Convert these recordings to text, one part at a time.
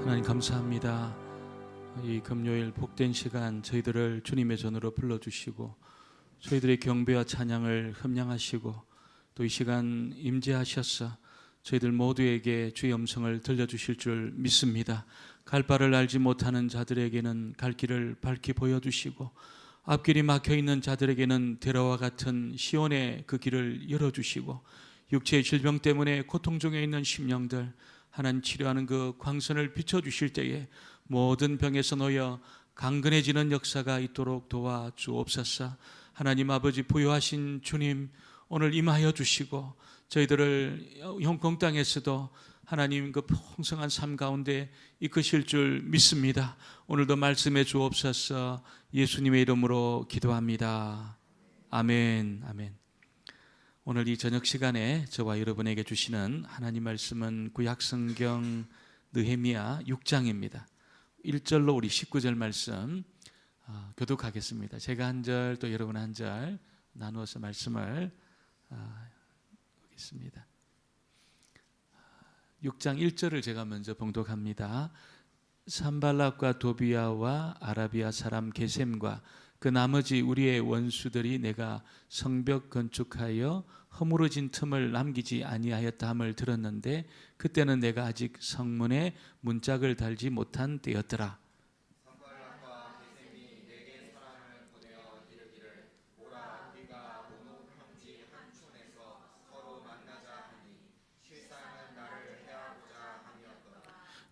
하나님 감사합니다. 이 금요일 복된 시간 저희들을 주님의 전으로 불러주시고 저희들의 경배와 찬양을 흠량하시고 또 이 시간 임재하셔서 저희들 모두에게 주의 음성을 들려주실 줄 믿습니다. 갈 바를 알지 못하는 자들에게는 갈 길을 밝히 보여주시고 앞길이 막혀있는 자들에게는 데라와 같은 시온의 그 길을 열어주시고 육체의 질병 때문에 고통 중에 있는 심령들 하나님 치료하는 그 광선을 비춰주실 때에 모든 병에서 놓여 강건해지는 역사가 있도록 도와주옵소서. 하나님 아버지 부요하신 주님 오늘 임하여 주시고 저희들을 홍콩 땅에서도 하나님 그 풍성한 삶 가운데 이끄실 줄 믿습니다. 오늘도 말씀해 주옵소서. 예수님의 이름으로 기도합니다. 아멘. 아멘. 오늘 이 저녁 시간에 저와 여러분에게 주시는 하나님 말씀은 구약성경 느헤미야 6장입니다. 1절로 우리 19절 말씀 교독하겠습니다. 제가 한 절 또 여러분 한 절 나누어서 말씀을 보겠습니다. 6장 1절을 제가 먼저 봉독합니다. 산발락과 도비아와 아라비아 사람 게셈과 그 나머지 우리의 원수들이 내가 성벽 건축하여 허물어진 틈을 남기지 아니하였다 함을 들었는데 그때는 내가 아직 성문에 문짝을 달지 못한 때였더라. 산발락과 게셈이 내게 사람을 보내어 이르기를 오라 우리가 모노 평지 한 촌에서 서로 만나자 하니 실상은 나를 해하고자 함이었더라.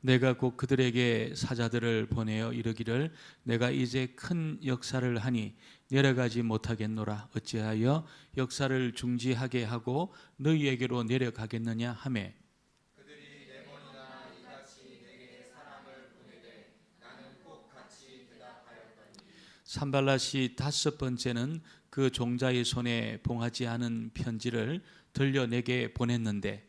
내가 곧 그들에게 사자들을 보내어 이르기를 내가 이제 큰 역사를 하니 내려가지 못하겠노라. 어찌하여 역사를 중지하게 하고 너희에게로 내려가겠느냐 하매 그들이 네 번이나 이같이 내게 사람을 보내되 나는 꼭 같이 대답하였더니 산발랏이 다섯 번째는 그 종자의 손에 봉하지 않은 편지를 들려 내게 보냈는데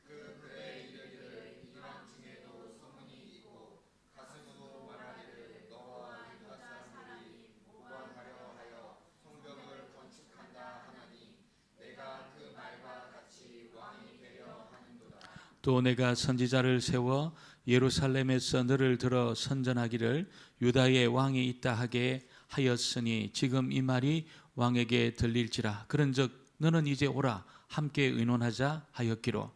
그에 이르기를 이방 중에도 소문이 있고 가슴으로 말하기를 너와 유다 사람들이 보관하려 하여 성벽을 건축한다 하나니 내가 그 말과 같이 왕이 되려 하는도다. 또 내가 선지자를 세워 예루살렘에서 너를 들어 선전하기를 유다의 왕이 있다 하게 하였으니 지금 이 말이 왕에게 들릴지라. 그런즉 너는 이제 오라 함께 의논하자 하였기로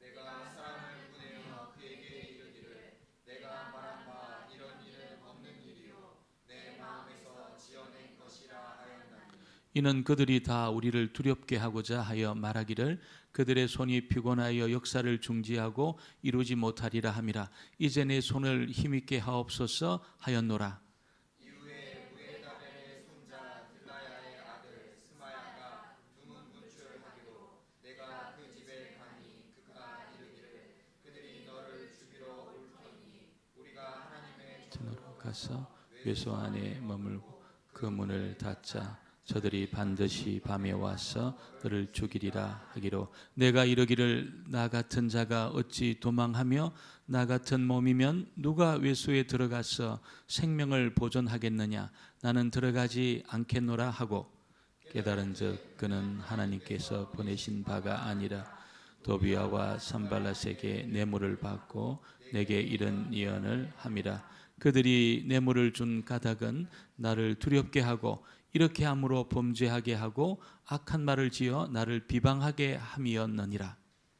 내가 사람을 보내어 그에게 이르기를 내가 말한 바 이런 일은 없는 일이요 내 마음에서 지어낸 것이라 하였나니 이는 그들이 다 우리를 두렵게 하고자 하여 말하기를 그들의 손이 피곤하여 역사를 중지하고 이루지 못하리라 함이라. 이제 내 손을 힘있게 하옵소서 하였노라. 이후에 무에다벨의 손자 들라야의 아들 스마야가 두문 분출하기로 내가 그 집에 가니 그가 이르기를 그들이 너를 죽이러 올 터이니 우리가 하나님의 전으로 가서 외소 안에 머물고 그 문을 닫자. 저들이 반드시 밤에 와서 그를 죽이리라 하기로 내가 이르기를 나 같은 자가 어찌 도망하며 나 같은 몸이면 누가 외소에 들어가서 생명을 보존하겠느냐. 나는 들어가지 않겠노라 하고 깨달은즉 그는 하나님께서 보내신 바가 아니라 도비아와 산발랏에게 뇌물을 받고 내게 이런 예언을 함이라. 그들이 뇌물을 준 까닭은 나를 두렵게 하고 이렇게 함으로 범죄하게 하고 악한 말을 지어 나를 비방하게 함이었느니라.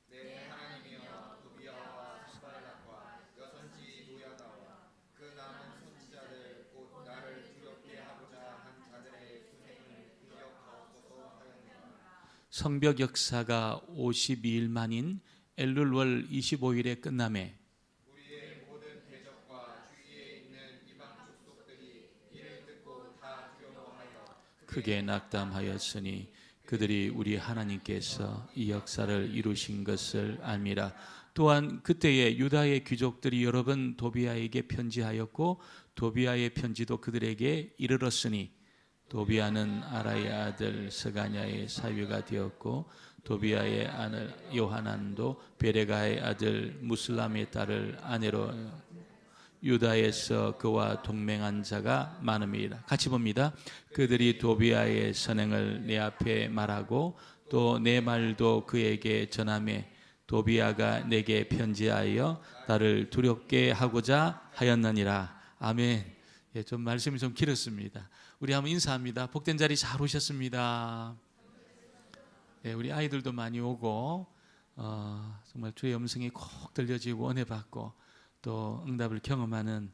내 하나님이여 도비아와 산발락과 여선지 노야다와 그 남은 선지자들 곧 나를 두렵게 하고자 한 자들의 수행을 기억하옵소서 하였노라. 성벽 역사가 52일 만인 엘룰월 25일에 끝남에 우리의 모든 대적과 주위에 있는 이방 족속들이 이를 듣고 다 두려워하여 크게 낙담하였으니 그들이 우리 하나님께서 이 역사를 이루신 것을 알미라. 또한 그때에 유다의 귀족들이 여러 번 도비아에게 편지하였고 도비아의 편지도 그들에게 이르렀으니 도비아는 아라의 아들 스가냐의 사위가 되었고 도비아의 아들 요하난도 베레가의 아들 무슬람의 딸을 아내로 유다에서 그와 동맹한 자가 많음이라. 같이 봅니다. 그들이 도비아의 선행을 내 앞에 말하고 또 내 말도 그에게 전하매 도비아가 내게 편지하여 나를 두렵게 하고자 하였느니라. 아멘. 예, 좀 말씀이 좀 길었습니다. 우리 한번 인사합니다. 복된 자리 잘 오셨습니다. 예, 우리 아이들도 많이 오고 정말 주의 음성이 콕 들려지고 은혜 받고 또 응답을 경험하는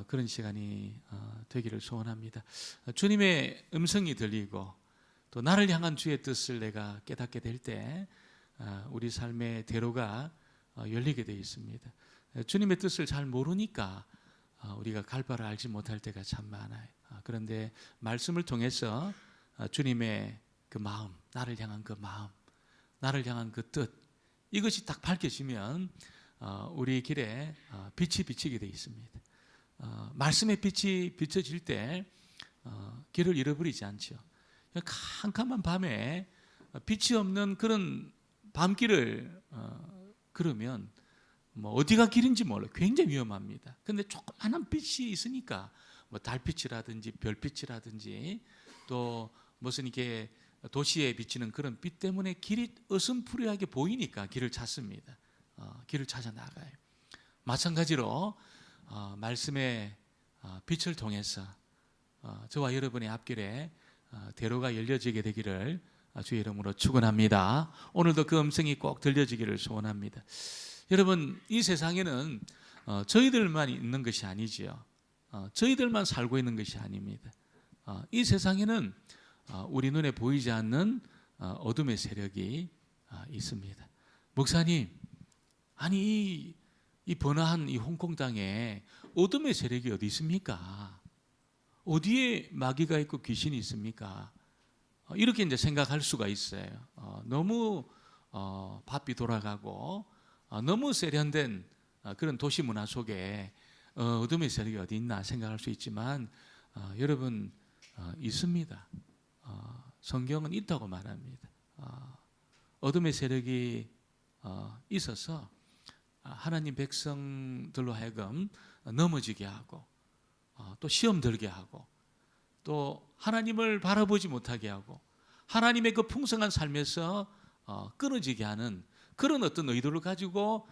그런 시간이 되기를 소원합니다. 주님의 음성이 들리고 또 나를 향한 주의 뜻을 내가 깨닫게 될 때 우리 삶의 대로가 열리게 되어 있습니다. 주님의 뜻을 잘 모르니까 우리가 갈 바를 알지 못할 때가 참 많아요. 그런데 말씀을 통해서 주님의 그 마음, 나를 향한 그 마음, 나를 향한 그 뜻, 이것이 딱 밝혀지면 우리 길에 빛이 비치게 되어 있습니다. 말씀의 빛이 비춰질 때 길을 잃어버리지 않죠. 캄캄한 밤에 빛이 없는 그런 밤길을 걸으면 뭐 어디가 길인지 몰라요. 굉장히 위험합니다. 근데 조그마한 빛이 있으니까 뭐 달빛이라든지 별빛이라든지 또 무슨 이렇게 도시에 비치는 그런 빛 때문에 길이 어슴푸레하게 보이니까 길을 찾습니다. 길을 찾아 나가요. 마찬가지로 말씀의 빛을 통해서 저와 여러분의 앞길에 대로가 열려지게 되기를 주의 이름으로 축원합니다. 오늘도 그 음성이 꼭 들려지기를 소원합니다. 여러분, 이 세상에는 저희들만 있는 것이 아니지요. 저희들만 살고 있는 것이 아닙니다. 이 세상에는 우리 눈에 보이지 않는 어둠의 세력이 있습니다. 목사님, 아니 이 번화한 이 홍콩 땅에 어둠의 세력이 어디 있습니까? 어디에 마귀가 있고 귀신이 있습니까? 이렇게 이제 생각할 수가 있어요. 너무 바삐 돌아가고 너무 세련된 그런 도시 문화 속에 어둠의 세력이 어디 있나 생각할 수 있지만 여러분, 있습니다. 성경은 있다고 말합니다. 어둠의 세력이 있어서 하나님 백성들로 하여금 넘어지게 하고 또 시험 들게 하고 또 하나님을 바라보지 못하게 하고 하나님의 그 풍성한 삶에서 끊어지게 하는 그런 어떤 의도를 가지고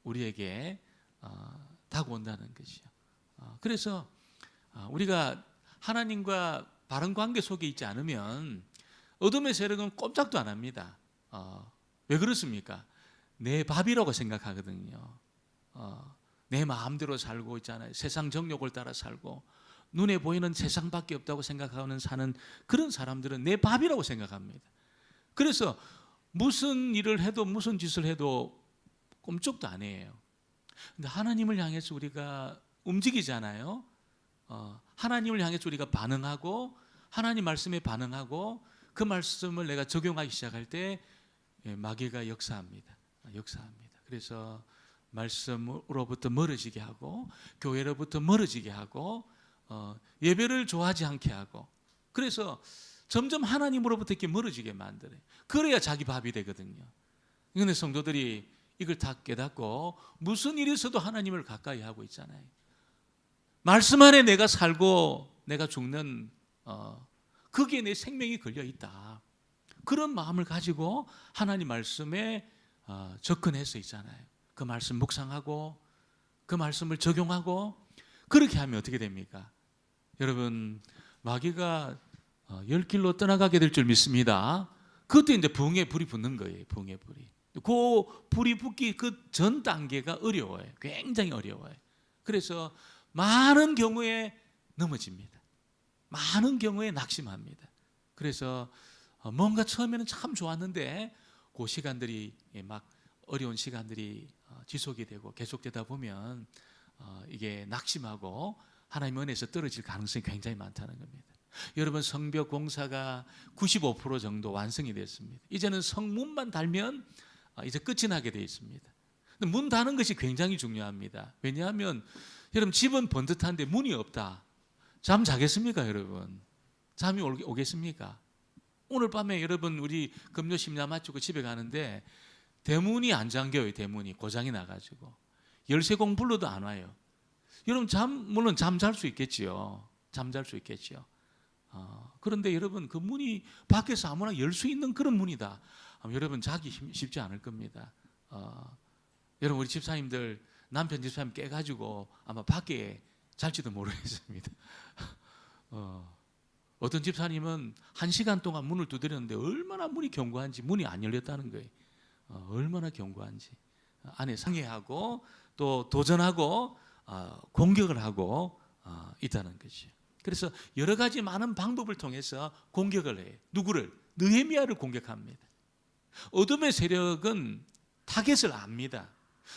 우리에게 다가온다는 것이죠. 그래서 우리가 하나님과 바른 관계 속에 있지 않으면 어둠의 세력은 꼼짝도 안 합니다. 왜 그렇습니까? 내 밥이라고 생각하거든요. 내 마음대로 살고 있잖아요. 세상 정욕을 따라 살고 눈에 보이는 세상밖에 없다고 생각하는 사는 그런 사람들은 내 밥이라고 생각합니다. 그래서 무슨 일을 해도 무슨 짓을 해도 꼼짝도 안 해요. 근데 하나님을 향해서 우리가 움직이잖아요. 하나님을 향해서 우리가 반응하고 하나님 말씀에 반응하고 그 말씀을 내가 적용하기 시작할 때 마귀가 역사합니다. 그래서 말씀으로부터 멀어지게 하고 교회로부터 멀어지게 하고 예배를 좋아하지 않게 하고 그래서 점점 하나님으로부터 이렇게 멀어지게 만들어요. 그래야 자기 밥이 되거든요. 그런데 성도들이 이걸 다 깨닫고 무슨 일이 있어도 하나님을 가까이 하고 있잖아요. 말씀 안에 내가 살고 내가 죽는 거기에 내 생명이 걸려 있다. 그런 마음을 가지고 하나님 말씀에 접근해서 있잖아요. 그 말씀 묵상하고 그 말씀을 적용하고 그렇게 하면 어떻게 됩니까? 여러분, 마귀가 열 길로 떠나가게 될 줄 믿습니다. 그때 이제 부흥의 불이 붙는 거예요. 부흥의 불이. 그 불이 붙기 그 전 단계가 어려워요. 굉장히 어려워요. 그래서 많은 경우에 넘어집니다. 많은 경우에 낙심합니다. 그래서 뭔가 처음에는 참 좋았는데 그 시간들이 막 어려운 시간들이 지속이 되고 계속되다 보면 이게 낙심하고 하나님 은혜에서 떨어질 가능성이 굉장히 많다는 겁니다. 여러분, 성벽 공사가 95% 정도 완성이 됐습니다. 이제는 성문만 달면 이제 끝이 나게 되어 있습니다. 근데 문 다는 것이 굉장히 중요합니다. 왜냐하면 여러분, 집은 번듯한데 문이 없다. 잠 자겠습니까, 여러분? 잠이 오겠습니까? 오늘 밤에 여러분 우리 금요 심야 마치고 집에 가는데 대문이 안 잠겨요. 대문이 고장이 나가지고 열쇠공 불러도 안 와요. 여러분, 물론 잠잘 수 있겠지요. 잠잘 수 있겠지요. 그런데 여러분, 그 문이 밖에서 아무나 열 수 있는 그런 문이다. 여러분 자기 쉽지 않을 겁니다. 여러분 우리 집사님들 남편 집사님 깨가지고 아마 밖에 잘지도 모르겠습니다. 어떤 집사님은 1시간 동안 문을 두드렸는데 얼마나 문이 견고한지, 문이 안 열렸다는 거예요. 얼마나 견고한지. 안에 상해하고 또 도전하고 공격을 하고 있다는 거죠. 그래서 여러 가지 많은 방법을 통해서 공격을 해요. 누구를? 느헤미야를 공격합니다. 어둠의 세력은 타겟을 압니다.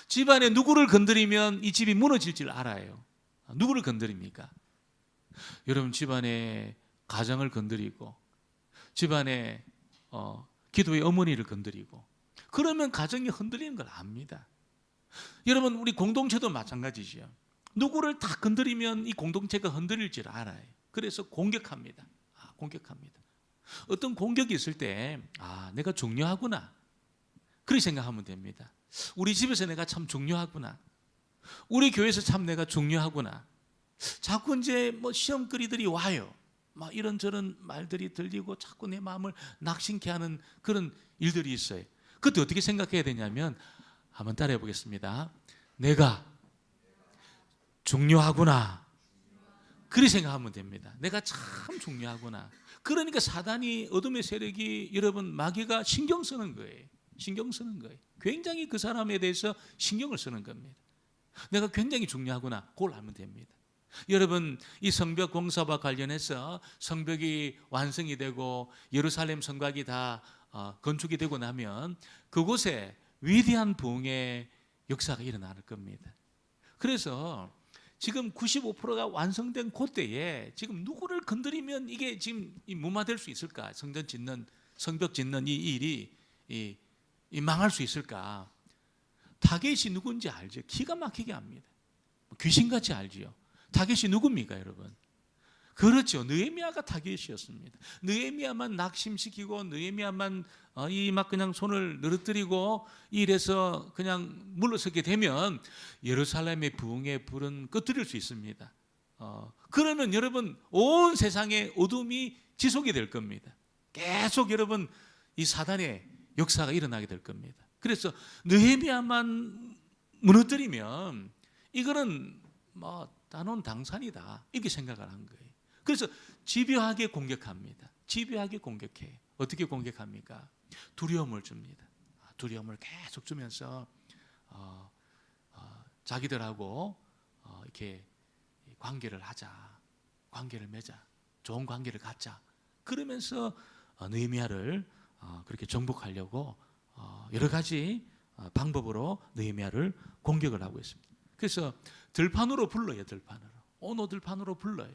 집안에 누구를 건드리면 이 집이 무너질 줄 알아요. 누구를 건드립니까? 여러분 집안에 가정을 건드리고 집안에 기도의 어머니를 건드리고 그러면 가정이 흔들리는 걸 압니다. 여러분 우리 공동체도 마찬가지죠. 누구를 다 건드리면 이 공동체가 흔들릴 줄 알아요. 그래서 공격합니다. 공격합니다. 어떤 공격이 있을 때 내가 중요하구나 그렇게 생각하면 됩니다. 우리 집에서 내가 참 중요하구나, 우리 교회에서 참 내가 중요하구나. 자꾸 이제 뭐 시험거리들이 와요. 막 이런저런 말들이 들리고 자꾸 내 마음을 낙심케 하는 그런 일들이 있어요. 그때 어떻게 생각해야 되냐면 한번 따라해 보겠습니다. 내가 중요하구나 그렇게 생각하면 됩니다. 내가 참 중요하구나. 그러니까 사단이, 어둠의 세력이, 여러분 마귀가 신경 쓰는 거예요. 신경 쓰는 거예요. 굉장히 그 사람에 대해서 신경을 쓰는 겁니다. 내가 굉장히 중요하구나 그걸 알면 됩니다. 여러분 이 성벽 공사와 관련해서 성벽이 완성이 되고 예루살렘 성곽이 다 건축이 되고 나면 그곳에 위대한 부흥의 역사가 일어날 겁니다. 그래서 지금 95%가 완성된 그때에 지금 누구를 건드리면 이게 지금 무마될 수 있을까? 성전 짓는, 성벽 짓는 이 일이 망할 수 있을까? 타겟이 누군지 알죠? 기가 막히게 합니다. 귀신같이 알지요. 타겟이 누굽니까 여러분? 그렇죠. 느헤미야가 타겟이었습니다. 느헤미야만 낙심시키고 느헤미야만 막 그냥 손을 늘어뜨리고 이래서 그냥 물러서게 되면 예루살렘의 부흥의 불은 꺼뜨릴 수 있습니다. 그러면 여러분 온 세상의 어둠이 지속이 될 겁니다. 계속 여러분 이 사단의 역사가 일어나게 될 겁니다. 그래서 느헤미야만 무너뜨리면 이거는 뭐 단원 당산이다 이렇게 생각을 한 거예요. 그래서 집요하게 공격합니다. 집요하게 공격해. 어떻게 공격합니까? 두려움을 줍니다. 두려움을 계속 주면서 자기들하고 이렇게 관계를 하자, 관계를 맺자, 좋은 관계를 갖자. 그러면서 느헤미야를 그렇게 정복하려고 여러 가지 방법으로 느헤미야를 공격을 하고 있습니다. 그래서 들판으로 불러요. 들판으로. 오노 들판으로 불러요.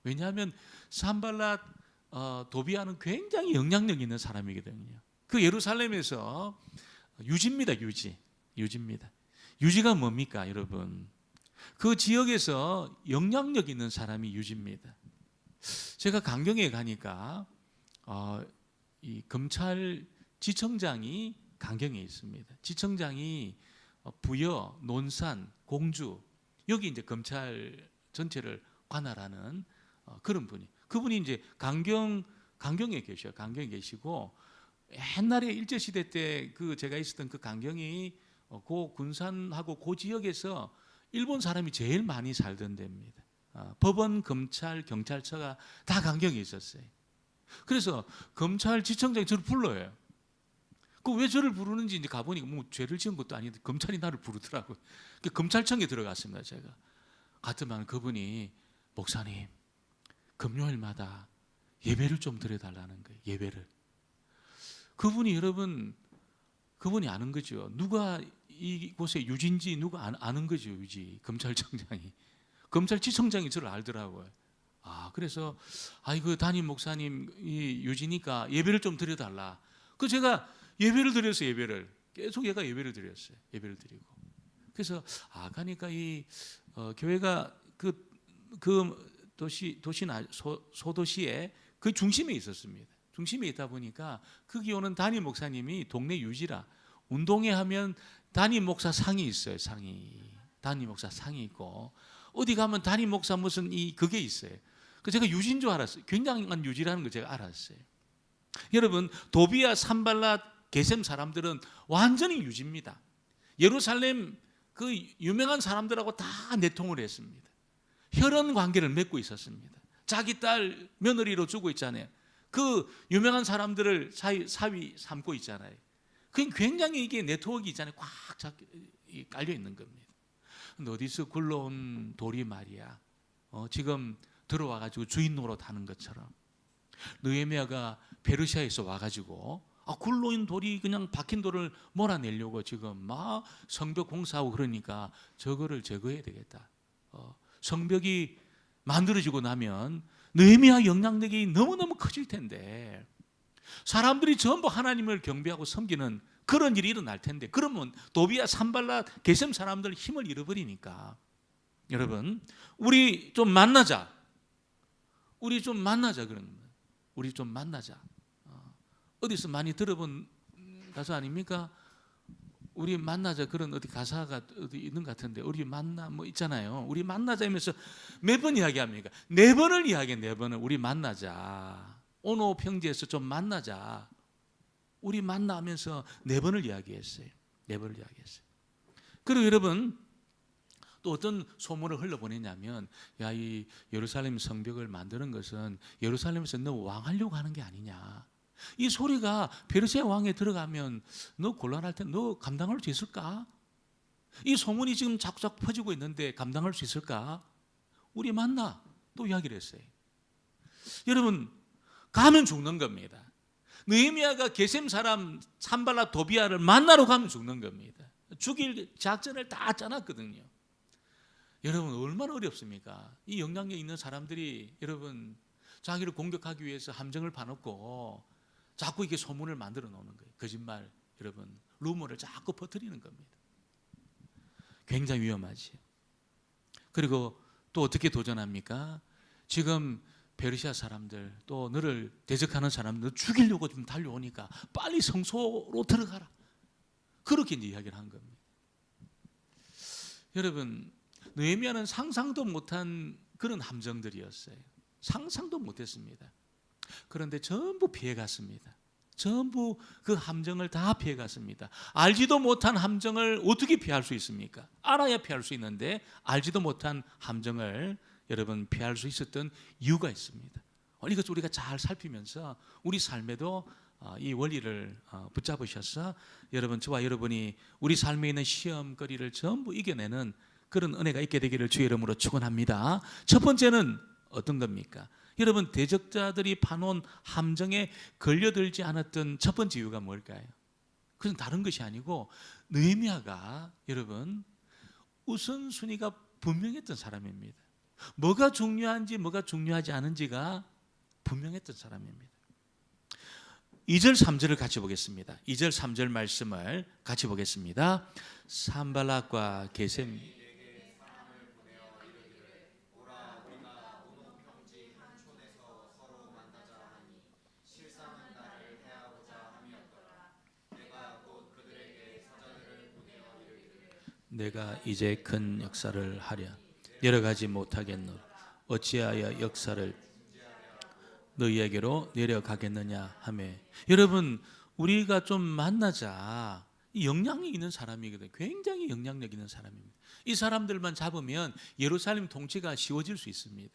왜냐하면 산발랏 도비아는 굉장히 영향력 있는 사람이거든요. 그 예루살렘에서 유지입니다. 유지입니다. 유지가 뭡니까 여러분? 그 지역에서 영향력 있는 사람이 유지입니다. 제가 강경에 가니까 이 검찰 지청장이 강경에 있습니다. 지청장이 부여, 논산, 공주 여기 이제 검찰 전체를 관할하는 그런 분이. 그분이 이제 강경에 계셔요. 강경에 계시고 옛날에 일제 시대 때 그 제가 있었던 그 강경이 고 군산하고 그 지역에서 일본 사람이 제일 많이 살던 데입니다. 법원, 검찰, 경찰서가 다 강경에 있었어요. 그래서 검찰 지청장이 저를 불러요. 그 왜 저를 부르는지 이제 가보니까 뭐 죄를 지은 것도 아닌데 검찰이 나를 부르더라고요. 검찰청에 들어갔습니다. 제가 갔더만 그분이 목사님 금요일마다 예배를 좀 드려달라는 거예요. 예배를. 그분이 여러분 그분이 아는 거죠. 누가 이곳에 유지인지 누가 아는 거죠. 유지 검찰청장이. 검찰지청장이 저를 알더라고요. 그래서 그 담임 목사님 이 유지니까 예배를 좀 드려달라. 그 제가 예배를 드렸어요. 예배를 계속 얘가 예배를 드렸어요. 예배를 드리고 그래서 가니까 이 교회가 그 도시나 소도시의 그 중심에 있었습니다. 중심에 있다 보니까 거기 오는 담임 목사님이 동네 유지라 운동회 하면 담임 목사 상이 있어요. 상이 담임 목사 상이 있고 어디 가면 담임 목사 무슨 그게 있어요. 그 제가 유지인 줄 알았어요. 굉장한 유지라는 걸 제가 알았어요. 여러분, 도비아, 산발랏, 게셈 사람들은 완전히 유지입니다. 예루살렘 그 유명한 사람들하고 다 내통을 했습니다. 혈연 관계를 맺고 있었습니다. 자기 딸 며느리로 주고 있잖아요. 그 유명한 사람들을 사위 삼고 있잖아요. 그 굉장히 이게 네트워크 있잖아요. 꽉 깔려 있는 겁니다. 근데 어디서 굴러온 돌이 말이야, 지금 들어와가지고 주인 노릇하는 것처럼 느헤미야가 페르시아에서 와가지고 굴러온 돌이 그냥 박힌 돌을 몰아내려고 지금 막 성벽 공사하고 그러니까 저거를 제거해야 되겠다. 성벽이 만들어지고 나면 느헤미야 영향력이 너무너무 커질 텐데 사람들이 전부 하나님을 경배하고 섬기는 그런 일이 일어날 텐데 그러면 도비아, 산발랏, 게셈 사람들 힘을 잃어버리니까 여러분 우리 좀 만나자. 우리 좀 만나자 그런 거예요. 우리 좀 만나자. 어디서 많이 들어본 가사 아닙니까? 우리 만나자 그런 어디 가사가 어디 있는 것 같은데 우리 만나 뭐 있잖아요. 우리 만나자 하면서 몇 번 이야기합니까? 4번을 이야기해. 4번을 우리 만나자. 오노 평지에서 좀 만나자. 우리 만나면서 4번을 이야기했어요. 4번을 이야기했어요. 그리고 여러분 또 어떤 소문을 흘러보내냐면 야, 이 예루살렘 성벽을 만드는 것은 예루살렘에서 너 왕하려고 하는 게 아니냐. 이 소리가 페르시아 왕에 들어가면 너 곤란할 텐데 너 감당할 수 있을까? 이 소문이 지금 자꾸 퍼지고 있는데 감당할 수 있을까? 우리 만나 또 이야기를 했어요. 여러분 가면 죽는 겁니다. 느헤미야가 게셈 사람 산발랏 도비아를 만나러 가면 죽는 겁니다. 죽일 작전을 다 짜놨거든요. 여러분 얼마나 어렵습니까? 이 영향력 있는 사람들이 여러분 자기를 공격하기 위해서 함정을 파놓고 자꾸 이게 소문을 만들어 놓는 거예요. 거짓말, 여러분 루머를 자꾸 퍼뜨리는 겁니다. 굉장히 위험하지. 그리고 또 어떻게 도전합니까? 지금 페르시아 사람들 또 너를 대적하는 사람들 죽이려고 좀 달려오니까 빨리 성소로 들어가라. 그렇게 이제 이야기를 한 겁니다. 여러분 느헤미야는 상상도 못한 그런 함정들이었어요. 상상도 못했습니다. 그런데 전부 피해갔습니다. 전부 그 함정을 다 피해갔습니다. 알지도 못한 함정을 어떻게 피할 수 있습니까? 알아야 피할 수 있는데 알지도 못한 함정을 여러분 피할 수 있었던 이유가 있습니다. 이것을 우리가 잘 살피면서 우리 삶에도 이 원리를 붙잡으셔서 여러분 저와 여러분이 우리 삶에 있는 시험거리를 전부 이겨내는 그런 은혜가 있게 되기를 주의 이름으로 축원합니다. 첫 번째는 어떤 겁니까? 여러분 대적자들이 파놓은 함정에 걸려들지 않았던 첫 번째 이유가 뭘까요? 그건 다른 것이 아니고 느헤미야가 여러분 우선순위가 분명했던 사람입니다. 뭐가 중요한지 뭐가 중요하지 않은지가 분명했던 사람입니다. 2절 3절을 같이 보겠습니다. 2절 3절 말씀을 같이 보겠습니다. 산발랏과 게셈 내가 이제 큰 역사를 하랴 여러 가지 못하겠노라 어찌하여 역사를 너희에게로 내려가겠느냐 하며 여러분 우리가 좀 만나자. 이 영향력 있는 사람이거든요. 굉장히 영향력 있는 사람입니다. 이 사람들만 잡으면 예루살렘 통치가 쉬워질 수 있습니다.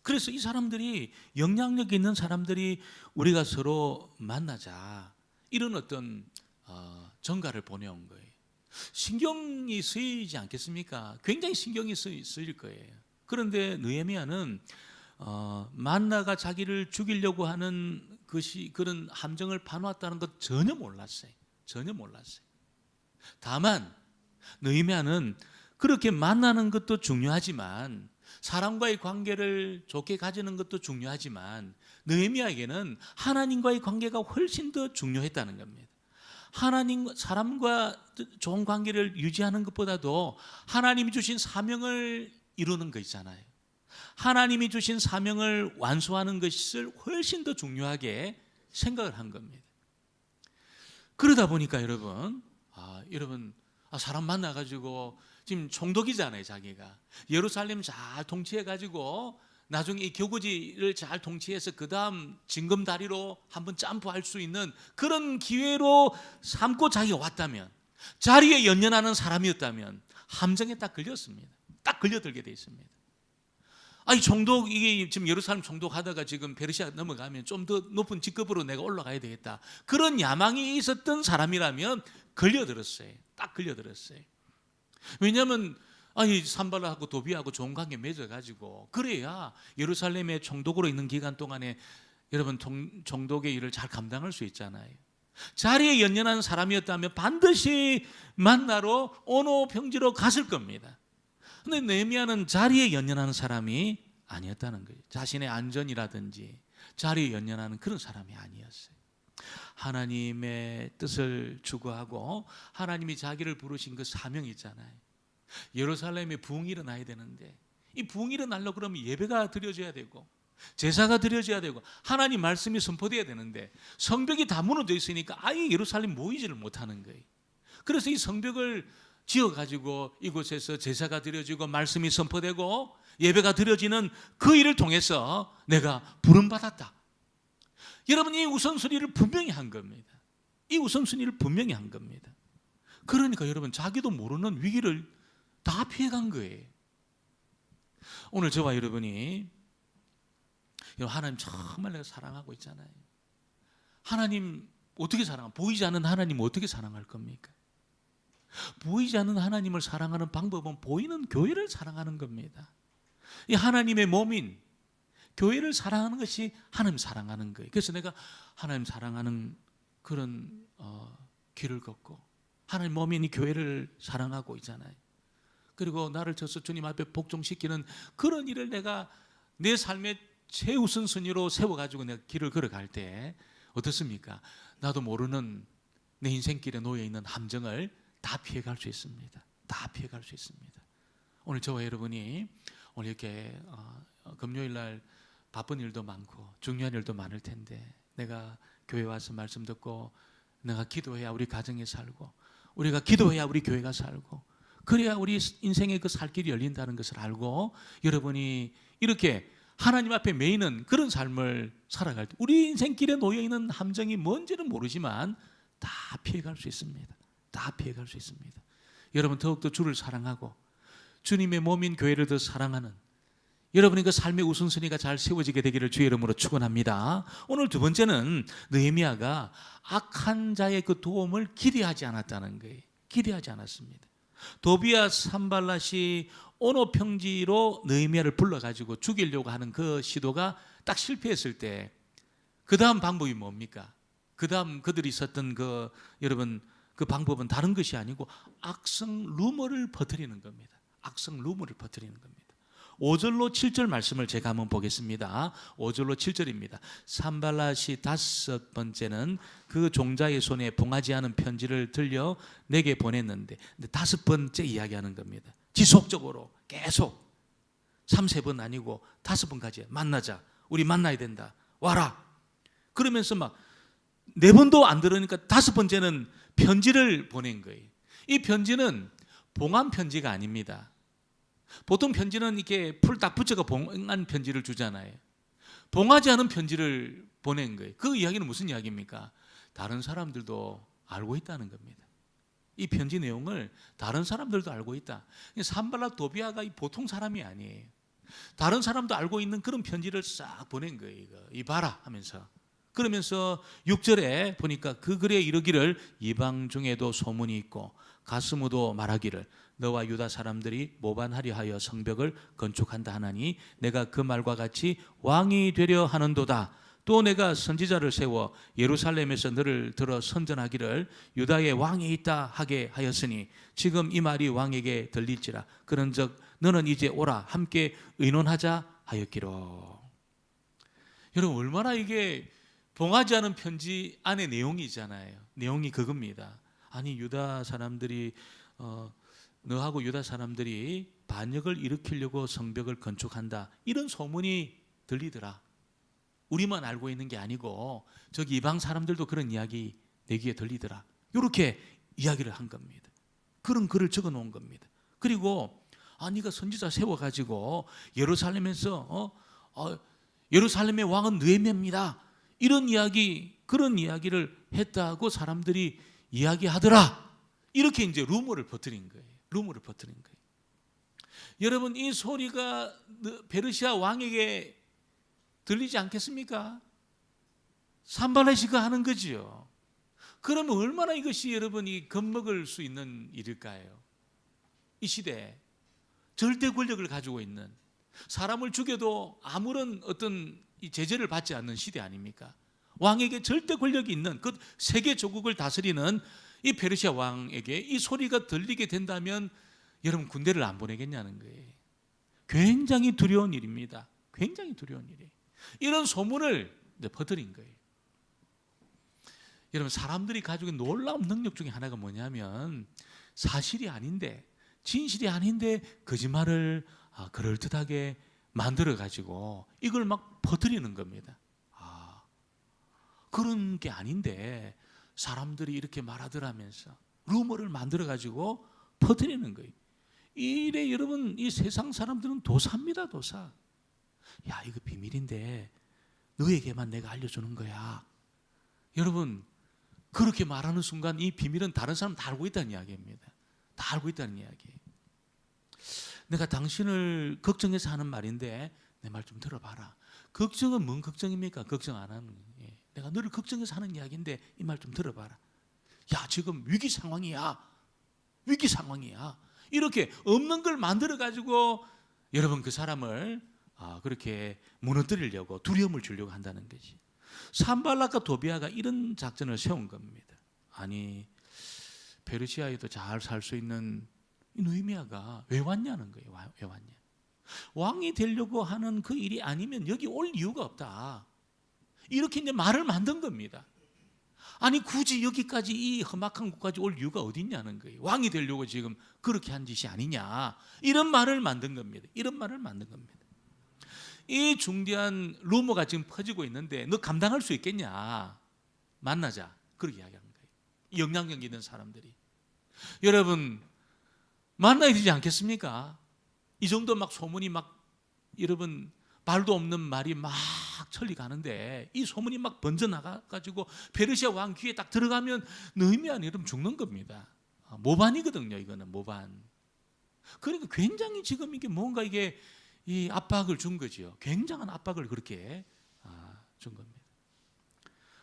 그래서 이 사람들이 영향력 있는 사람들이 우리가 서로 만나자 이런 어떤 전가를 보내온 거예요. 신경이 쓰이지 않겠습니까? 굉장히 신경이 쓰일 거예요. 그런데 느헤미야는 만나가 자기를 죽이려고 하는 것이 그런 함정을 파놓았다는 것 전혀 몰랐어요. 전혀 몰랐어요. 다만 느헤미야는 그렇게 만나는 것도 중요하지만 사람과의 관계를 좋게 가지는 것도 중요하지만 느헤미야에게는 하나님과의 관계가 훨씬 더 중요했다는 겁니다. 하나님 사람과 좋은 관계를 유지하는 것보다도 하나님이 주신 사명을 이루는 거 있잖아요. 하나님이 주신 사명을 완수하는 것을 훨씬 더 중요하게 생각을 한 겁니다. 그러다 보니까 여러분 사람 만나가지고 지금 총독이잖아요. 자기가 예루살렘 잘 통치해가지고 나중에 이 교구지를 잘 통치해서 그 다음 징검다리로 한번 점프할 수 있는 그런 기회로 삼고 자기가 왔다면, 자리에 연연하는 사람이었다면 함정에 딱 걸렸습니다. 딱 걸려들게 돼 있습니다. 아니, 총독, 이게 지금 예루살렘 총독하다가 지금 페르시아 넘어가면 좀 더 높은 직급으로 내가 올라가야 되겠다, 그런 야망이 있었던 사람이라면 걸려들었어요. 딱 걸려들었어요. 왜냐하면 아니, 산발라하고 도비하고 좋은 관계 맺어가지고 그래야 예루살렘의 총독으로 있는 기간 동안에 여러분 총독의 일을 잘 감당할 수 있잖아요. 자리에 연연한 사람이었다면 반드시 만나러 오노 평지로 갔을 겁니다. 그런데 느헤미야는 자리에 연연하는 사람이 아니었다는 거예요. 자신의 안전이라든지 자리에 연연하는 그런 사람이 아니었어요. 하나님의 뜻을 추구하고 하나님이 자기를 부르신 그 사명이 있잖아요. 예루살렘에 부흥이 일어나야 되는데, 이 부흥이 일어나려고 그러면 예배가 드려져야 되고 제사가 드려져야 되고 하나님 말씀이 선포돼야 되는데, 성벽이 다 무너져 있으니까 아예 예루살렘 모이지를 못하는 거예요. 그래서 이 성벽을 지어가지고 이곳에서 제사가 드려지고 말씀이 선포되고 예배가 드려지는 그 일을 통해서 내가 부름받았다. 여러분, 이 우선순위를 분명히 한 겁니다. 이 우선순위를 분명히 한 겁니다. 그러니까 여러분, 자기도 모르는 위기를 다 피해간 거예요. 오늘 저와 여러분이 하나님 정말 내가 사랑하고 있잖아요. 하나님 어떻게 사랑하? 보이지 않는 하나님 어떻게 사랑할 겁니까? 보이지 않는 하나님을 사랑하는 방법은 보이는 교회를 사랑하는 겁니다. 이 하나님의 몸인 교회를 사랑하는 것이 하나님 사랑하는 거예요. 그래서 내가 하나님 사랑하는 그런 길을 걷고 하나님 몸인 이 교회를 사랑하고 있잖아요. 그리고 나를 쳐서 주님 앞에 복종시키는 그런 일을 내가 내 삶의 최우선순위로 세워가지고 내가 길을 걸어갈 때 어떻습니까? 나도 모르는 내 인생길에 놓여있는 함정을 다 피해갈 수 있습니다. 다 피해갈 수 있습니다. 오늘 저와 여러분이 오늘 이렇게 금요일날 바쁜 일도 많고 중요한 일도 많을 텐데, 내가 교회 와서 말씀 듣고 내가 기도해야 우리 가정이 살고 우리가 기도해야 우리 교회가 살고 그래야 우리 인생의 그 살 길이 열린다는 것을 알고 여러분이 이렇게 하나님 앞에 매이는 그런 삶을 살아갈 때 우리 인생길에 놓여있는 함정이 뭔지는 모르지만 다 피해갈 수 있습니다. 다 피해갈 수 있습니다. 여러분, 더욱더 주를 사랑하고 주님의 몸인 교회를 더 사랑하는 여러분의 그 삶의 우선순위가 잘 세워지게 되기를 주의 이름으로 축원합니다. 오늘 두 번째는 느헤미야가 악한 자의 그 도움을 기대하지 않았다는 거예요. 기대하지 않았습니다. 도비야 산발랏이 오노 평지로 느헤미야를 불러가지고 죽이려고 하는 그 시도가 딱 실패했을 때 그 다음 방법이 뭡니까? 그 다음 그들이 썼던 그 여러분 그 방법은 다른 것이 아니고 악성 루머를 퍼뜨리는 겁니다. 악성 루머를 퍼뜨리는 겁니다. 5절로 7절 말씀을 제가 한번 보겠습니다. 5절로 7절입니다. 산발랏이 다섯 번째는 그 종자의 손에 봉하지 않은 편지를 들려 내게 보냈는데, 다섯 번째 이야기하는 겁니다. 지속적으로 계속 3-4번 아니고 5번까지 만나자, 우리 만나야 된다, 와라. 그러면서 막 4번도 안 들으니까 다섯 번째는 편지를 보낸 거예요. 이 편지는 봉한 편지가 아닙니다. 보통 편지는 이렇게 풀 딱 붙여가 봉한 편지를 주잖아요. 봉하지 않은 편지를 보낸 거예요. 그 이야기는 무슨 이야기입니까? 다른 사람들도 알고 있다는 겁니다. 이 편지 내용을 다른 사람들도 알고 있다. 산발랏 도비야가 보통 사람이 아니에요. 다른 사람도 알고 있는 그런 편지를 싹 보낸 거예요. 이 봐라 하면서. 그러면서 6절에 보니까 그 글에 이르기를 이방 중에도 소문이 있고 가스무도 말하기를 너와 유다 사람들이 모반하려 하여 성벽을 건축한다 하나니 내가 그 말과 같이 왕이 되려 하는도다. 또 내가 선지자를 세워 예루살렘에서 너를 들어 선전하기를 유다의 왕이 있다 하게 하였으니 지금 이 말이 왕에게 들릴지라. 그런즉 너는 이제 오라 함께 의논하자 하였기로. 여러분, 얼마나 이게 봉하지 않은 편지 안에 내용이 있잖아요. 내용이 그겁니다. 아니, 유다 사람들이 너하고 유다 사람들이 반역을 일으키려고 성벽을 건축한다, 이런 소문이 들리더라. 우리만 알고 있는 게 아니고 저기 이방 사람들도 그런 이야기 내 귀에 들리더라. 이렇게 이야기를 한 겁니다. 그런 글을 적어 놓은 겁니다. 그리고 네가 선지자 세워가지고 예루살렘에서 예루살렘의 왕은 느헤미야입니다. 이런 이야기, 그런 이야기를 했다고 사람들이 이야기하더라. 이렇게 이제 루머를 퍼뜨린 거예요. 루머를 퍼뜨린 거예요. 여러분, 이 소리가 페르시아 왕에게 들리지 않겠습니까? 산발라시가 하는 거지요. 그러면 얼마나 이것이 여러분이 겁먹을 수 있는 일일까요? 이 시대에 절대 권력을 가지고 있는, 사람을 죽여도 아무런 어떤 제재를 받지 않는 시대 아닙니까? 왕에게 절대 권력이 있는, 그 세계 조국을 다스리는 이 페르시아 왕에게 이 소리가 들리게 된다면 여러분, 군대를 안 보내겠냐는 거예요. 굉장히 두려운 일입니다. 굉장히 두려운 일이에요. 이런 소문을 이제 퍼뜨린 거예요. 여러분, 사람들이 가지고 있는 놀라운 능력 중에 하나가 뭐냐면, 사실이 아닌데, 진실이 아닌데 거짓말을 그럴듯하게 만들어 가지고 이걸 막 퍼뜨리는 겁니다. 그런 게 아닌데 사람들이 이렇게 말하더라면서 루머를 만들어 가지고 퍼뜨리는 거예요. 이래 여러분, 이 세상 사람들은 도사입니다. 도사. 야, 이거 비밀인데 너에게만 내가 알려주는 거야. 여러분, 그렇게 말하는 순간 이 비밀은 다른 사람 다 알고 있다는 이야기입니다. 다 알고 있다는 이야기예요. 내가 당신을 걱정해서 하는 말인데 내 말 좀 들어봐라. 걱정은 뭔 걱정입니까? 걱정 안 하는 거예요. 내가 너를 걱정해서 하는 이야기인데 이 말 좀 들어봐라. 야, 지금 위기 상황이야. 위기 상황이야. 이렇게 없는 걸 만들어 가지고 여러분, 그 사람을 그렇게 무너뜨리려고, 두려움을 주려고 한다는 거지. 산발락과 도비아가 이런 작전을 세운 겁니다. 아니, 페르시아에도 잘 살 수 있는 이 느헤미야가 왜 왔냐는 거예요. 왜 왔냐? 왕이 되려고 하는 그 일이 아니면 여기 올 이유가 없다. 이렇게 이제 말을 만든 겁니다. 아니, 굳이 여기까지, 이 험악한 곳까지 올 이유가 어디 있냐는 거예요. 왕이 되려고 지금 그렇게 한 짓이 아니냐. 이런 말을 만든 겁니다. 이런 말을 만든 겁니다. 이 중대한 루머가 지금 퍼지고 있는데 너 감당할 수 있겠냐? 만나자. 그렇게 이야기하는 거예요. 영향력 있는 사람들이. 여러분, 만나야 되지 않겠습니까? 이 정도 막 소문이 막, 여러분, 말도 없는 말이 막 천리 가는데 이 소문이 막 번져나가가지고 페르시아 왕 귀에 딱 들어가면 느헤미야는 여러분 죽는 겁니다. 모반이거든요. 이거는 모반. 그러니까 굉장히 지금 이게 뭔가 이게 이 압박을 준 거죠. 굉장한 압박을 그렇게 준 겁니다.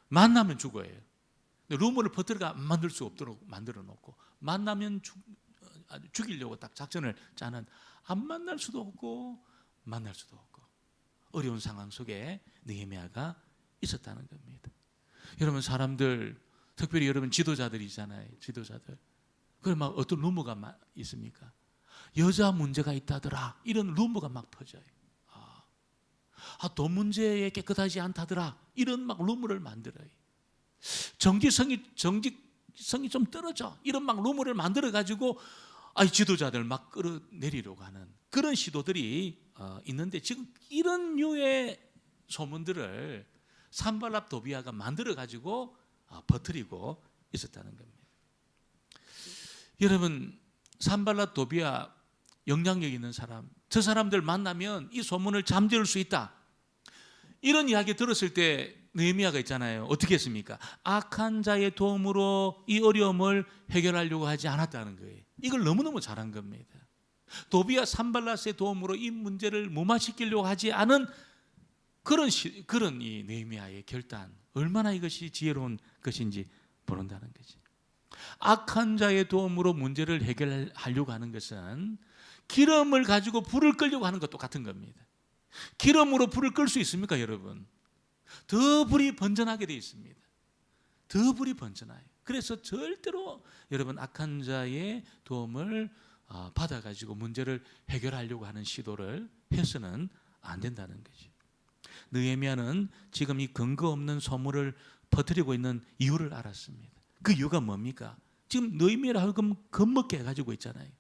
만나면 죽어요. 루머를 퍼뜨려가 안 만들 수 없도록 만들어 놓고, 만나면 죽이려고 딱 작전을 짜는, 안 만날 수도 없고 만날 수도 없고 어려운 상황 속에 느헤미야가 있었다는 겁니다. 여러분, 사람들, 특별히 여러분 지도자들이잖아요. 지도자들. 그럼 막 어떤 루머가 있습니까? 여자 문제가 있다더라. 이런 루머가 막 퍼져요. 돈 문제에 깨끗하지 않다더라. 이런 막 루머를 만들어요. 정직성이 좀 떨어져. 이런 막 루머를 만들어 가지고 지도자들 막 끌어내리려고 하는 그런 시도들이 있는데, 지금 이런 류의 소문들을 산발락 도비아가 만들어 가지고 퍼뜨리고 있었다는 겁니다. 여러분, 산발락 도비아 영향력 있는 사람, 저 사람들 만나면 이 소문을 잠재울 수 있다. 이런 이야기 들었을 때 느헤미야가 있잖아요. 어떻게 했습니까? 악한 자의 도움으로 이 어려움을 해결하려고 하지 않았다는 거예요. 이걸 너무너무 잘한 겁니다. 도비아 산발랏의 도움으로 이 문제를 무마시키려고 하지 않은 그런 이 느헤미야의 결단, 얼마나 이것이 지혜로운 것인지 모른다는 거지. 악한 자의 도움으로 문제를 해결하려고 하는 것은 기름을 가지고 불을 끌려고 하는 것도 같은 겁니다. 기름으로 불을 끌 수 있습니까, 여러분? 더 불이 번져나게 되어 있습니다. 더 불이 번져나요. 그래서 절대로 여러분, 악한 자의 도움을 받아가지고 문제를 해결하려고 하는 시도를 해서는 안 된다는 거죠. 느헤미야는 지금 이 근거 없는 소문을 퍼뜨리고 있는 이유를 알았습니다. 그 이유가 뭡니까? 지금 느헤미야로 하여금 겁먹게 해가지고 있잖아요.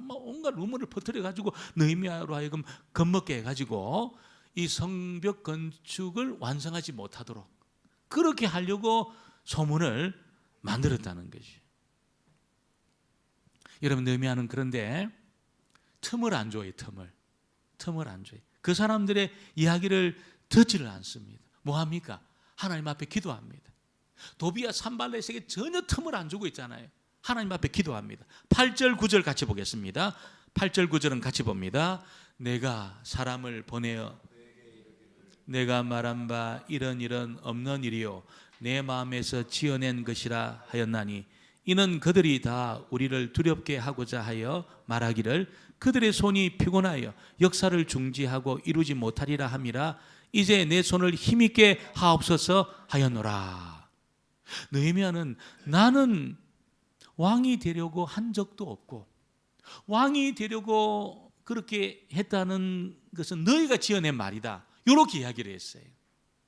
온갖 루머를 퍼뜨려가지고 느헤미야로 하여금 겁먹게 해가지고 이 성벽 건축을 완성하지 못하도록 그렇게 하려고 소문을 만들었다는 거지. 여러분, 느헤미야는 그런데 틈을 안 줘요. 틈을 안 줘요. 그 사람들의 이야기를 듣지를 않습니다. 뭐합니까? 하나님 앞에 기도합니다. 도비야 산발렛에게 전혀 틈을 안 주고 있잖아요. 하나님 앞에 기도합니다. 8절 9절 같이 보겠습니다. 8절 9절은 같이 봅니다. 내가 사람을 보내어 내가 말한 바 이런 없는 일이요 내 마음에서 지어낸 것이라 하였나니 이는 그들이 다 우리를 두렵게 하고자 하여 말하기를 그들의 손이 피곤하여 역사를 중지하고 이루지 못하리라 함이라 이제 내 손을 힘있게 하옵소서 하였노라. 느헤미야는 나는 왕이 되려고 한 적도 없고 왕이 되려고 그렇게 했다는 것은 너희가 지어낸 말이다. 이렇게 이야기를 했어요.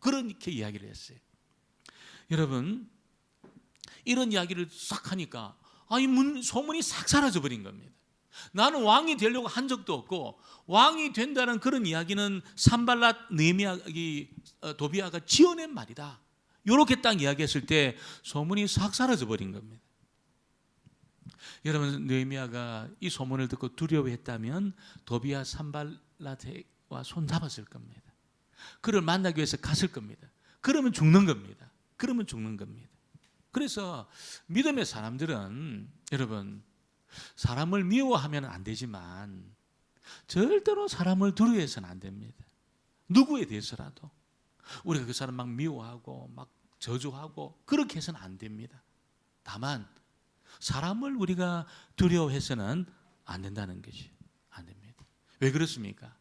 그렇게 이야기를 했어요. 여러분, 이런 이야기를 싹 하니까 소문이 싹 사라져 버린 겁니다. 나는 왕이 되려고 한 적도 없고 왕이 된다는 그런 이야기는 산발랏 느헤미야 도비야가 지어낸 말이다. 이렇게 딱 이야기했을 때 소문이 싹 사라져 버린 겁니다. 여러분, 느헤미야가 이 소문을 듣고 두려워했다면 도비야 산발랏과 손잡았을 겁니다. 그를 만나기 위해서 갔을 겁니다. 그러면 죽는 겁니다. 그러면 죽는 겁니다. 그래서 믿음의 사람들은 여러분 사람을 미워하면 안 되지만 절대로 사람을 두려워해서는 안 됩니다. 누구에 대해서라도 우리가 그 사람 막 미워하고 막 저주하고 그렇게 해서는 안 됩니다. 다만 사람을 우리가 두려워해서는 안 된다는 것이 안 됩니다. 왜 그렇습니까?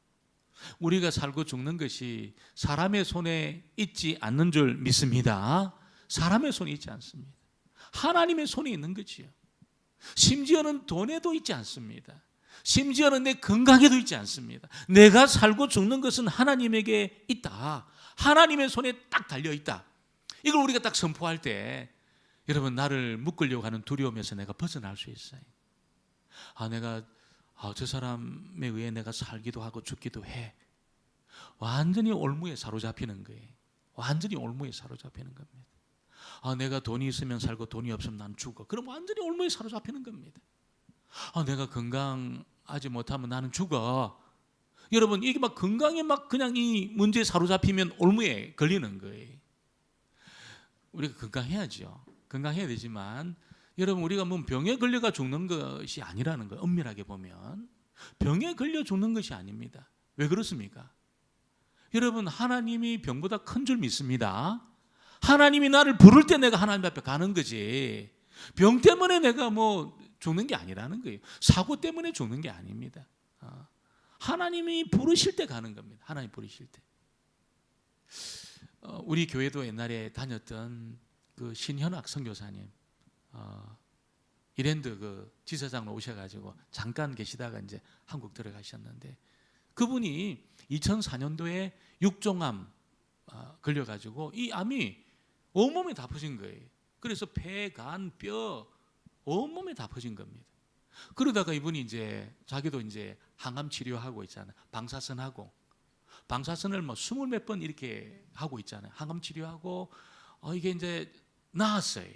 우리가 살고 죽는 것이 사람의 손에 있지 않는 줄 믿습니다. 사람의 손에 있지 않습니다. 하나님의 손에 있는 거지요. 심지어는 돈에도 있지 않습니다. 심지어는 내 건강에도 있지 않습니다. 내가 살고 죽는 것은 하나님에게 있다. 하나님의 손에 딱 달려있다. 이걸 우리가 딱 선포할 때 여러분 나를 묶으려고 하는 두려움에서 내가 벗어날 수 있어요. 내가 저 사람에 의해 내가 살기도 하고 죽기도 해. 완전히 올무에 사로잡히는 거예요. 완전히 올무에 사로잡히는 겁니다. 내가 돈이 있으면 살고 돈이 없으면 난 죽어. 그럼 완전히 올무에 사로잡히는 겁니다. 내가 건강하지 못하면 나는 죽어. 여러분 이게 막 건강에 막 그냥 이 문제에 사로잡히면 올무에 걸리는 거예요. 우리가 건강해야죠. 건강해야 되지만 여러분 우리가 뭐 병에 걸려가 죽는 것이 아니라는 거예요. 엄밀하게 보면 병에 걸려 죽는 것이 아닙니다. 왜 그렇습니까? 여러분 하나님이 병보다 큰 줄 믿습니다. 하나님이 나를 부를 때 내가 하나님 앞에 가는 거지 병 때문에 내가 뭐 죽는 게 아니라는 거예요. 사고 때문에 죽는 게 아닙니다. 하나님이 부르실 때 가는 겁니다. 하나님 부르실 때. 우리 교회도 옛날에 다녔던 그 신현학 선교사님 이랜드 그 지사장으로 오셔가지고 잠깐 계시다가 이제 한국 들어가셨는데 그분이 2004년도에 육종암 걸려가지고 이 암이 온몸에 다 퍼진 거예요. 그래서 폐, 간, 뼈 온몸에 다 퍼진 겁니다. 그러다가 이분이 이제 자기도 이제 항암 치료하고 있잖아요. 방사선하고 방사선을 뭐 20몇 번 이렇게 하고 있잖아요. 항암 치료하고 이게 이제 나았어요.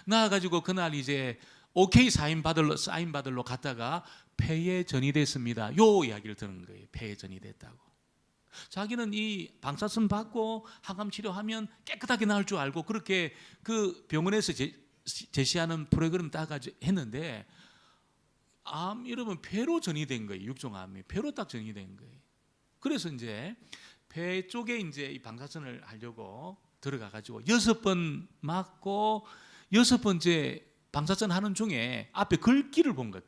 나아가지고 그날 이제 OK 사인 받으러 갔다가 폐에 전이 됐습니다. 요 이야기를 듣는 거예요. 폐에 전이 됐다고. 자기는 이 방사선 받고 항암 치료하면 깨끗하게 나을 줄 알고 그렇게 그 병원에서 제시하는 프로그램 따가지고 했는데 여러분 폐로 전이 된 거예요. 육종암이 폐로 딱 전이 된 거예요. 그래서 이제 폐 쪽에 이제 이 방사선을 하려고 들어가가지고 6번 맞고 6번째 방사선 하는 중에 앞에 글귀를 본 거예요.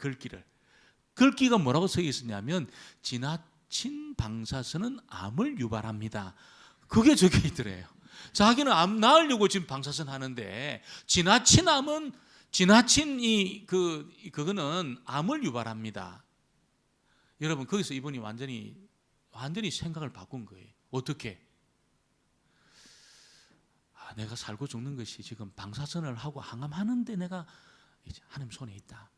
글귀가 뭐라고 써 있었냐면 지나친 방사선은 암을 유발합니다. 그게 적혀 있더래요. 자기는 암 나으려고 지금 방사선 하는데 지나친 암은 그거는 암을 유발합니다. 여러분 거기서 이분이 완전히 생각을 바꾼 거예요. 어떻게? 내가 살고 죽는 것이 지금 방사선을 하고 항암하는데 내가 이제 하나님 손에 있다.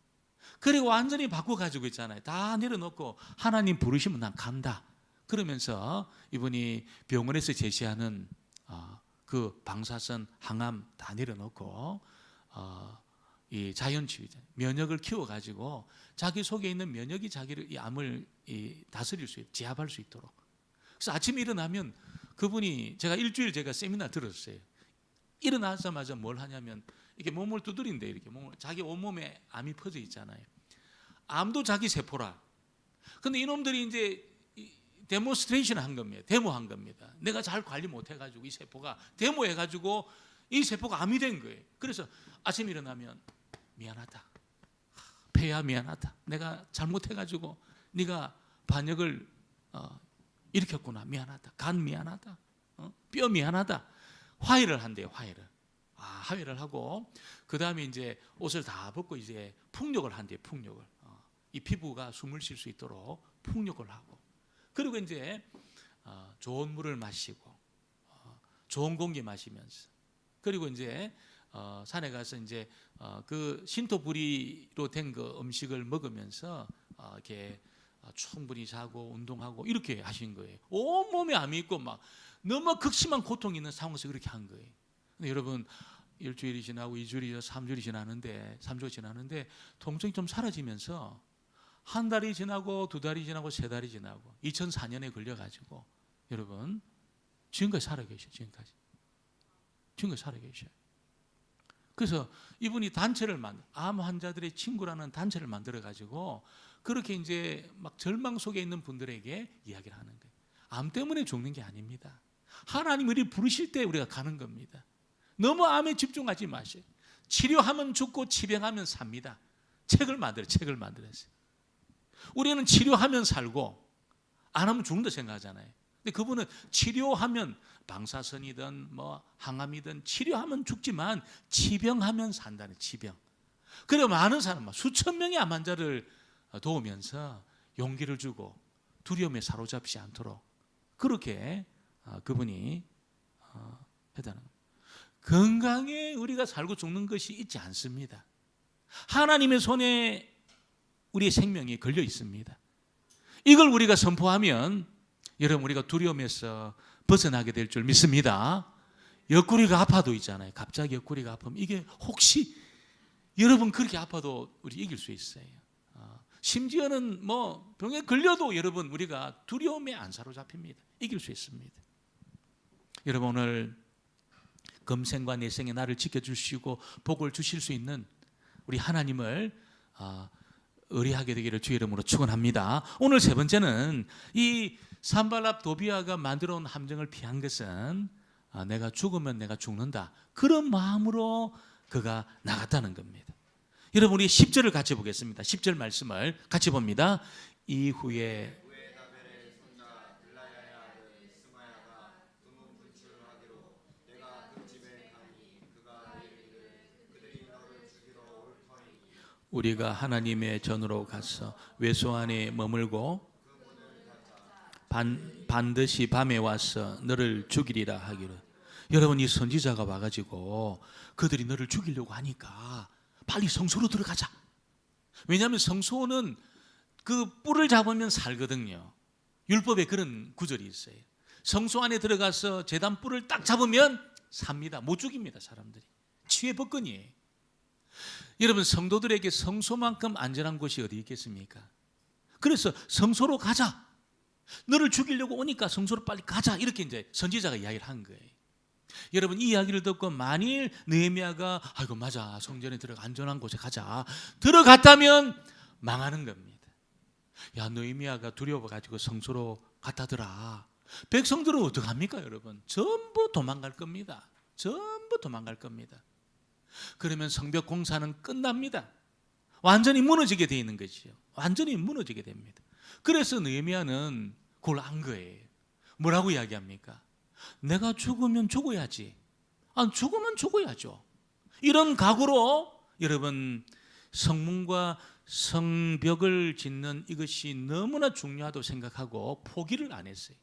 그리고 완전히 바꿔가지고 있잖아요. 다 내려놓고 하나님 부르시면 난 간다. 그러면서 이분이 병원에서 제시하는 그 방사선 항암 다 내려놓고 이 자연치유자 면역을 키워가지고 자기 속에 있는 면역이 자기를 이 암을 다스릴 수 있도록 제압할 수 있도록 그래서 아침에 일어나면 그분이 제가 일주일 제가 세미나 들었어요. 일어나자마자 뭘 하냐면 이렇게 몸을 두드린대. 이렇게 몸을, 자기 온몸에 암이 퍼져 있잖아요. 암도 자기 세포라. 근데 이놈들이 이제 데모스트레이션 한 겁니다. 데모한 겁니다. 내가 잘 관리 못 해가지고 이 세포가 데모해가지고 이 세포가 암이 된 거예요. 그래서 아침에 일어나면 미안하다. 폐야 미안하다. 내가 잘못해가지고 네가 반역을 일으켰구나. 미안하다. 간 미안하다. 뼈 미안하다. 화해를 한대요. 화해를 하고 그 다음에 이제 옷을 다 벗고 이제 풍욕을 한대요. 풍욕을. 이 피부가 숨을 쉴 수 있도록 풍욕을 하고, 그리고 이제 좋은 물을 마시고 좋은 공기 마시면서, 그리고 이제 산에 가서 이제 그 신토부리로 된 그 음식을 먹으면서 이렇게 충분히 자고 운동하고 이렇게 하신 거예요. 온 몸에 암이 있고 막 너무 극심한 고통이 있는 상황에서 그렇게 한 거예요. 근데 여러분, 일주일이 지나고 2주일이 3주일이 지나는데 3주가 지나는데 통증이 좀 사라지면서 한 달이 지나고 2달이 지나고 3달이 지나고 2004년에 걸려가지고 여러분 지금까지 살아계셔요. 지금까지 살아계셔요. 그래서 이분이 단체를 암 환자들의 친구라는 단체를 만들어가지고 그렇게 이제 막 절망 속에 있는 분들에게 이야기를 하는 거예요. 암 때문에 죽는 게 아닙니다. 하나님 우리 부르실 때 우리가 가는 겁니다. 너무 암에 집중하지 마세요. 치료하면 죽고 치병하면 삽니다. 책을 만들었어요. 우리는 치료하면 살고 안 하면 죽는다 생각하잖아요. 근데 그분은 치료하면 방사선이든 뭐 항암이든 치료하면 죽지만 치병하면 산다는, 치병. 그래 많은 사람, 수천 명의 암 환자를 도우면서 용기를 주고 두려움에 사로잡지 않도록 그렇게 그분이 했다는 겁니다. 건강에 우리가 살고 죽는 것이 있지 않습니다. 하나님의 손에 우리의 생명이 걸려 있습니다. 이걸 우리가 선포하면 여러분 우리가 두려움에서 벗어나게 될 줄 믿습니다. 옆구리가 아파도 있잖아요. 갑자기 옆구리가 아프면 이게 혹시 여러분 그렇게 아파도 우리 이길 수 있어요. 심지어는 뭐 병에 걸려도 여러분 우리가 두려움에 안 사로잡힙니다. 이길 수 있습니다. 여러분 오늘 금생과 내생에 나를 지켜주시고 복을 주실 수 있는 우리 하나님을 의뢰하게 되기를 주의 이름으로 축원합니다. 오늘 세 번째는 이 산발랍 도비아가 만들어 온 함정을 피한 것은 내가 죽으면 내가 죽는다, 그런 마음으로 그가 나갔다는 겁니다. 여러분 우리 10절을 같이 보겠습니다. 10절 말씀을 같이 봅니다. 이후에 우리가 하나님의 전으로 가서 외소 안에 머물고 반드시 밤에 와서 너를 죽이리라 하기를. 여러분 이 선지자가 와가지고 그들이 너를 죽이려고 하니까 빨리 성소로 들어가자. 왜냐하면 성소는 그 뿔을 잡으면 살거든요. 율법에 그런 구절이 있어요. 성소 안에 들어가서 제단 뿔을 딱 잡으면 삽니다. 못 죽입니다. 사람들이 치외 법권이에요. 여러분 성도들에게 성소만큼 안전한 곳이 어디 있겠습니까? 그래서 성소로 가자. 너를 죽이려고 오니까 성소로 빨리 가자. 이렇게 이제 선지자가 이야기를 한 거예요. 여러분 이 이야기를 듣고 만일 느헤미야가 아이고 맞아 성전에 들어가 안전한 곳에 가자 들어갔다면 망하는 겁니다. 야 느헤미야가 두려워가지고 성소로 갔다더라. 백성들은 어떡합니까 여러분? 전부 도망갈 겁니다. 그러면 성벽 공사는 끝납니다. 완전히 무너지게 되어 있는 것이죠. 완전히 무너지게 됩니다. 그래서 느헤미야는 그걸 안 거예요. 뭐라고 이야기합니까? 내가 죽으면 죽어야지. 죽으면 죽어야죠. 이런 각오로 여러분 성문과 성벽을 짓는 이것이 너무나 중요하다고 생각하고 포기를 안 했어요.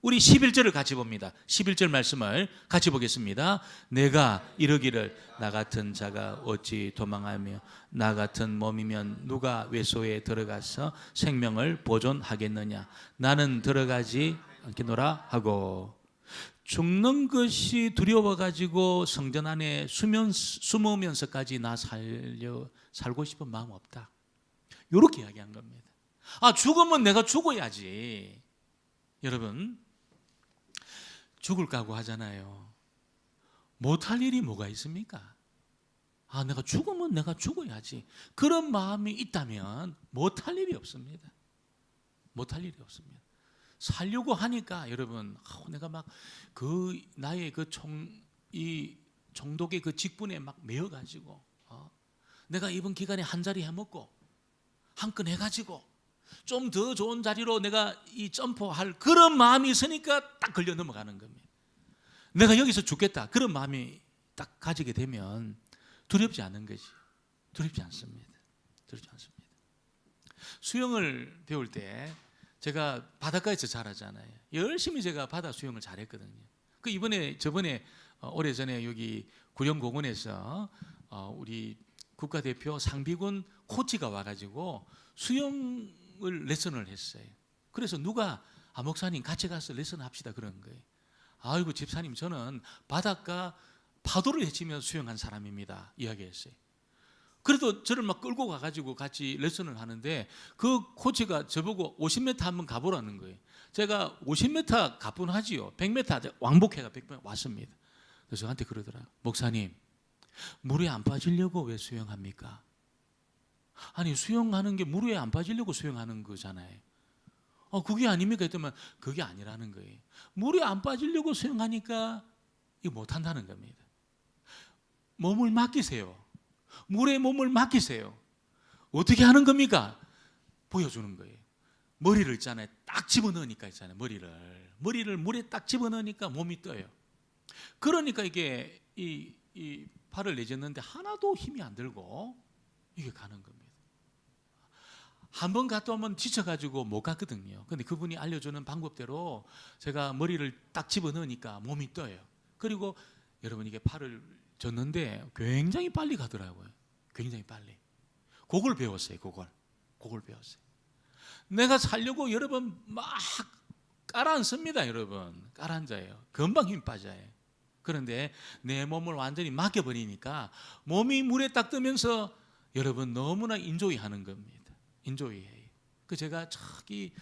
우리 11절을 같이 봅니다. 11절 말씀을 같이 보겠습니다. 내가 이르기를 나 같은 자가 어찌 도망하며 나 같은 몸이면 누가 외소에 들어가서 생명을 보존하겠느냐. 나는 들어가지 않겠노라 하고. 죽는 것이 두려워가지고 성전 안에 숨으면서까지 나 살고 싶은 마음 없다. 이렇게 이야기한 겁니다. 죽으면 내가 죽어야지. 여러분, 죽을 각오 하잖아요. 못할 일이 뭐가 있습니까? 내가 죽으면 내가 죽어야지. 그런 마음이 있다면 못할 일이 없습니다. 못할 일이 없습니다. 살려고 하니까 여러분, 내가 막 나의 이 총독의 그 직분에 막 매여가지고 내가 이번 기간에 한 자리 해먹고 한 건 해가지고 좀 더 좋은 자리로 내가 이 점프할 그런 마음이 있으니까 딱 걸려 넘어가는 겁니다. 내가 여기서 죽겠다 그런 마음이 딱 가지게 되면 두렵지 않은 거지. 두렵지 않습니다. 두렵지 않습니다. 수영을 배울 때 제가 바닷가에서 자라잖아요. 열심히 제가 바다 수영을 잘했거든요. 저번에 오래전에 여기 구령공원에서 우리 국가대표 상비군 코치가 와가지고 수영을 레슨을 했어요. 그래서 누가 목사님 같이 가서 레슨 합시다 그런 거예요. 아이고 집사님, 저는 바닷가 파도를 헤치며 수영한 사람입니다 이야기했어요. 그래도 저를 막 끌고 가가지고 같이 레슨을 하는데 그 코치가 저보고 50m 한번 가보라는 거예요. 제가 50m 가뿐하지요. 100m 왕복해가 100m 왔습니다. 그래서 저한테 그러더라고요. 목사님, 물에 안 빠지려고 왜 수영합니까? 아니, 수영하는 게 물에 안 빠지려고 수영하는 거잖아요. 그게 아닙니까? 했더니 그게 아니라는 거예요. 물에 안 빠지려고 수영하니까 이거 못한다는 겁니다. 몸을 맡기세요. 물에 몸을 맡기세요. 어떻게 하는 겁니까? 보여주는 거예요. 머리를 있잖아요. 딱 집어넣으니까 있잖아요. 머리를 물에 딱 집어넣으니까 몸이 떠요. 그러니까 이게 이 팔을 내젓는데 하나도 힘이 안 들고 이게 가는 겁니다. 한 번 갔다 오면 지쳐가지고 못 갔거든요. 근데 그분이 알려주는 방법대로 제가 머리를 딱 집어넣으니까 몸이 떠요. 그리고 여러분, 이게 팔을 젓는데 굉장히 빨리 가더라고요. 굉장히 빨리. 그걸 배웠어요. 그걸 배웠어요. 내가 살려고 여러분 막 깔아앉습니다. 여러분 깔아앉아요. 금방 힘 빠져요. 그런데 내 몸을 완전히 맡겨버리니까 몸이 물에 딱 뜨면서 여러분 너무나 인조이 하는 겁니다. 인조이해요. 제가 저기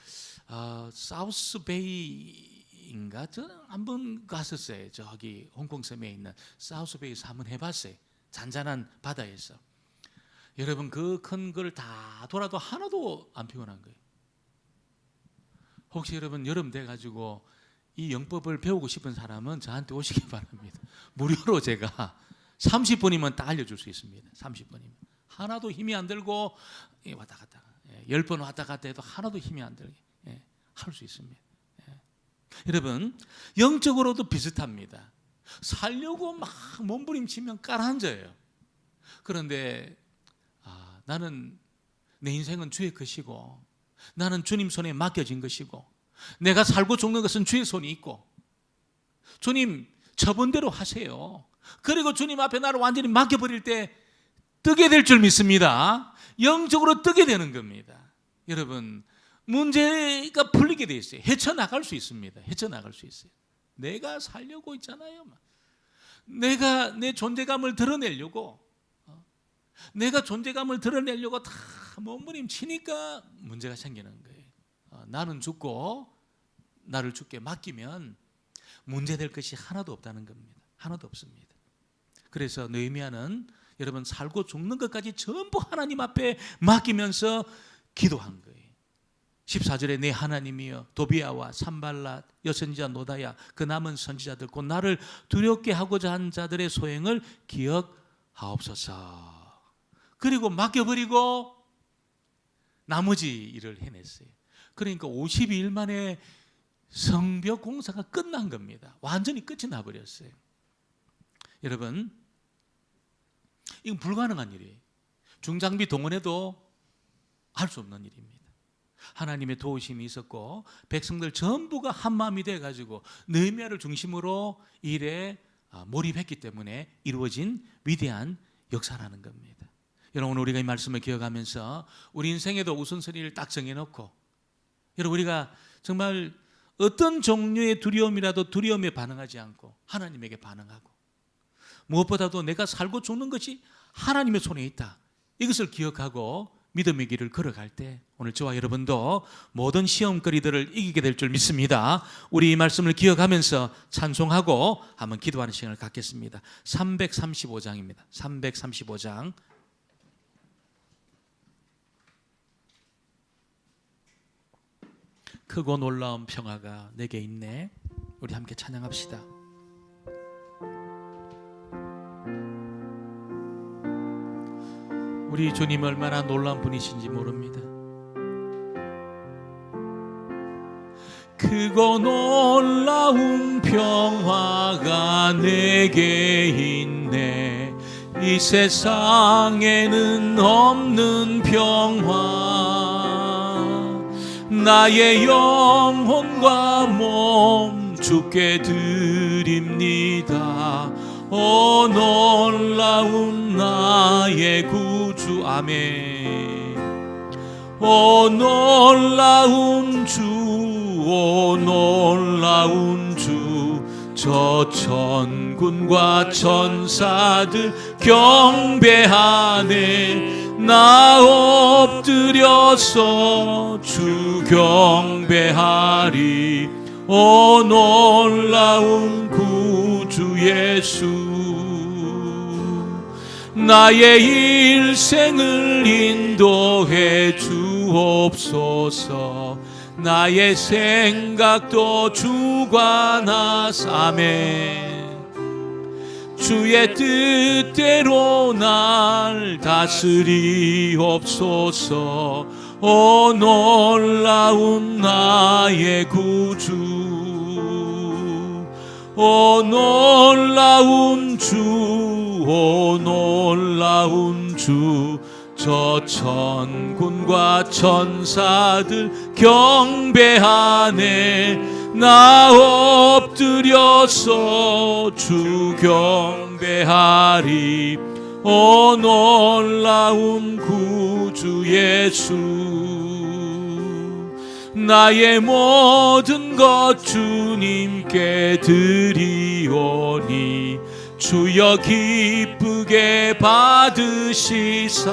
사우스베이인가 저는 한번 갔었어요. 저기 홍콩섬에 있는 사우스베이에서 한번 해봤어요. 잔잔한 바다에서. 여러분 그 큰 걸 다 돌아도 하나도 안 피곤한 거예요. 혹시 여러분 여름 돼가지고 이 영법을 배우고 싶은 사람은 저한테 오시기 바랍니다. 무료로 제가 30분이면 다 알려줄 수 있습니다. 30분이면 하나도 힘이 안 들고 왔다 갔다 10번 왔다 갔다 해도 하나도 힘이 안 들게 할 수 있습니다. 여러분 영적으로도 비슷합니다. 살려고 막 몸부림치면 깔아앉아요. 그런데 나는 내 인생은 주의 것이고 나는 주님 손에 맡겨진 것이고 내가 살고 죽는 것은 주의 손이 있고 주님 저번 대로 하세요. 그리고 주님 앞에 나를 완전히 맡겨버릴 때 뜨게 될 줄 믿습니다. 영적으로 뜨게 되는 겁니다. 여러분 문제가 풀리게 돼 있어요. 헤쳐나갈 수 있습니다. 헤쳐나갈 수 있어요. 내가 살려고 있잖아요. 내가 내 존재감을 드러내려고 내가 존재감을 드러내려고 다 몸부림치니까 문제가 생기는 거예요. 나는 죽고 나를 주께 맡기면 문제될 것이 하나도 없다는 겁니다. 하나도 없습니다. 그래서 느헤미야는 여러분 살고 죽는 것까지 전부 하나님 앞에 맡기면서 기도한 거예요. 14절에 내 하나님이여 도비야와 산발랏 여선지자 노다야 그 남은 선지자들 곧 나를 두렵게 하고자 한 자들의 소행을 기억하옵소서. 그리고 맡겨버리고 나머지 일을 해냈어요. 그러니까 52일 만에 성벽 공사가 끝난 겁니다. 완전히 끝이 나버렸어요. 여러분 이건 불가능한 일이에요. 중장비 동원해도 할 수 없는 일입니다. 하나님의 도우심이 있었고 백성들 전부가 한마음이 돼가지고 느헤미야를 중심으로 일에 몰입했기 때문에 이루어진 위대한 역사라는 겁니다. 여러분 우리가 이 말씀을 기억하면서 우리 인생에도 우선순위를 딱 정해놓고 여러분 우리가 정말 어떤 종류의 두려움이라도 두려움에 반응하지 않고 하나님에게 반응하고 무엇보다도 내가 살고 죽는 것이 하나님의 손에 있다. 이것을 기억하고 믿음의 길을 걸어갈 때 오늘 저와 여러분도 모든 시험거리들을 이기게 될 줄 믿습니다. 우리 이 말씀을 기억하면서 찬송하고 한번 기도하는 시간을 갖겠습니다. 335장입니다. 335장. 크고 놀라운 평화가 내게 있네. 우리 함께 찬양합시다. 우리 주님 얼마나 놀라운 분이신지 모릅니다. 크고 놀라운 평화가 내게 있네. 이 세상에는 없는 평화. 나의 영혼과 몸 주께 드립니다. 오 놀라운 나의 구주. 아멘. 오 놀라운 주, 오 놀라운 주. 저 천군과 천사들 경배하네. 나 엎드려서 주 경배하리. 오 놀라운 구주 예수. 나의 일생을 인도해 주옵소서. 나의 생각도 주관하사. 아멘. 주의 뜻대로 날 다스리옵소서. 오 놀라운 나의 구주. 오 놀라운 주, 오 놀라운 주. 저 천군과 천사들 경배하네. 나 엎드려서 주 경배하리. 오 놀라운 구주 예수. 나의 모든 것 주님께 드리오니 주여 기쁘게 받으시사.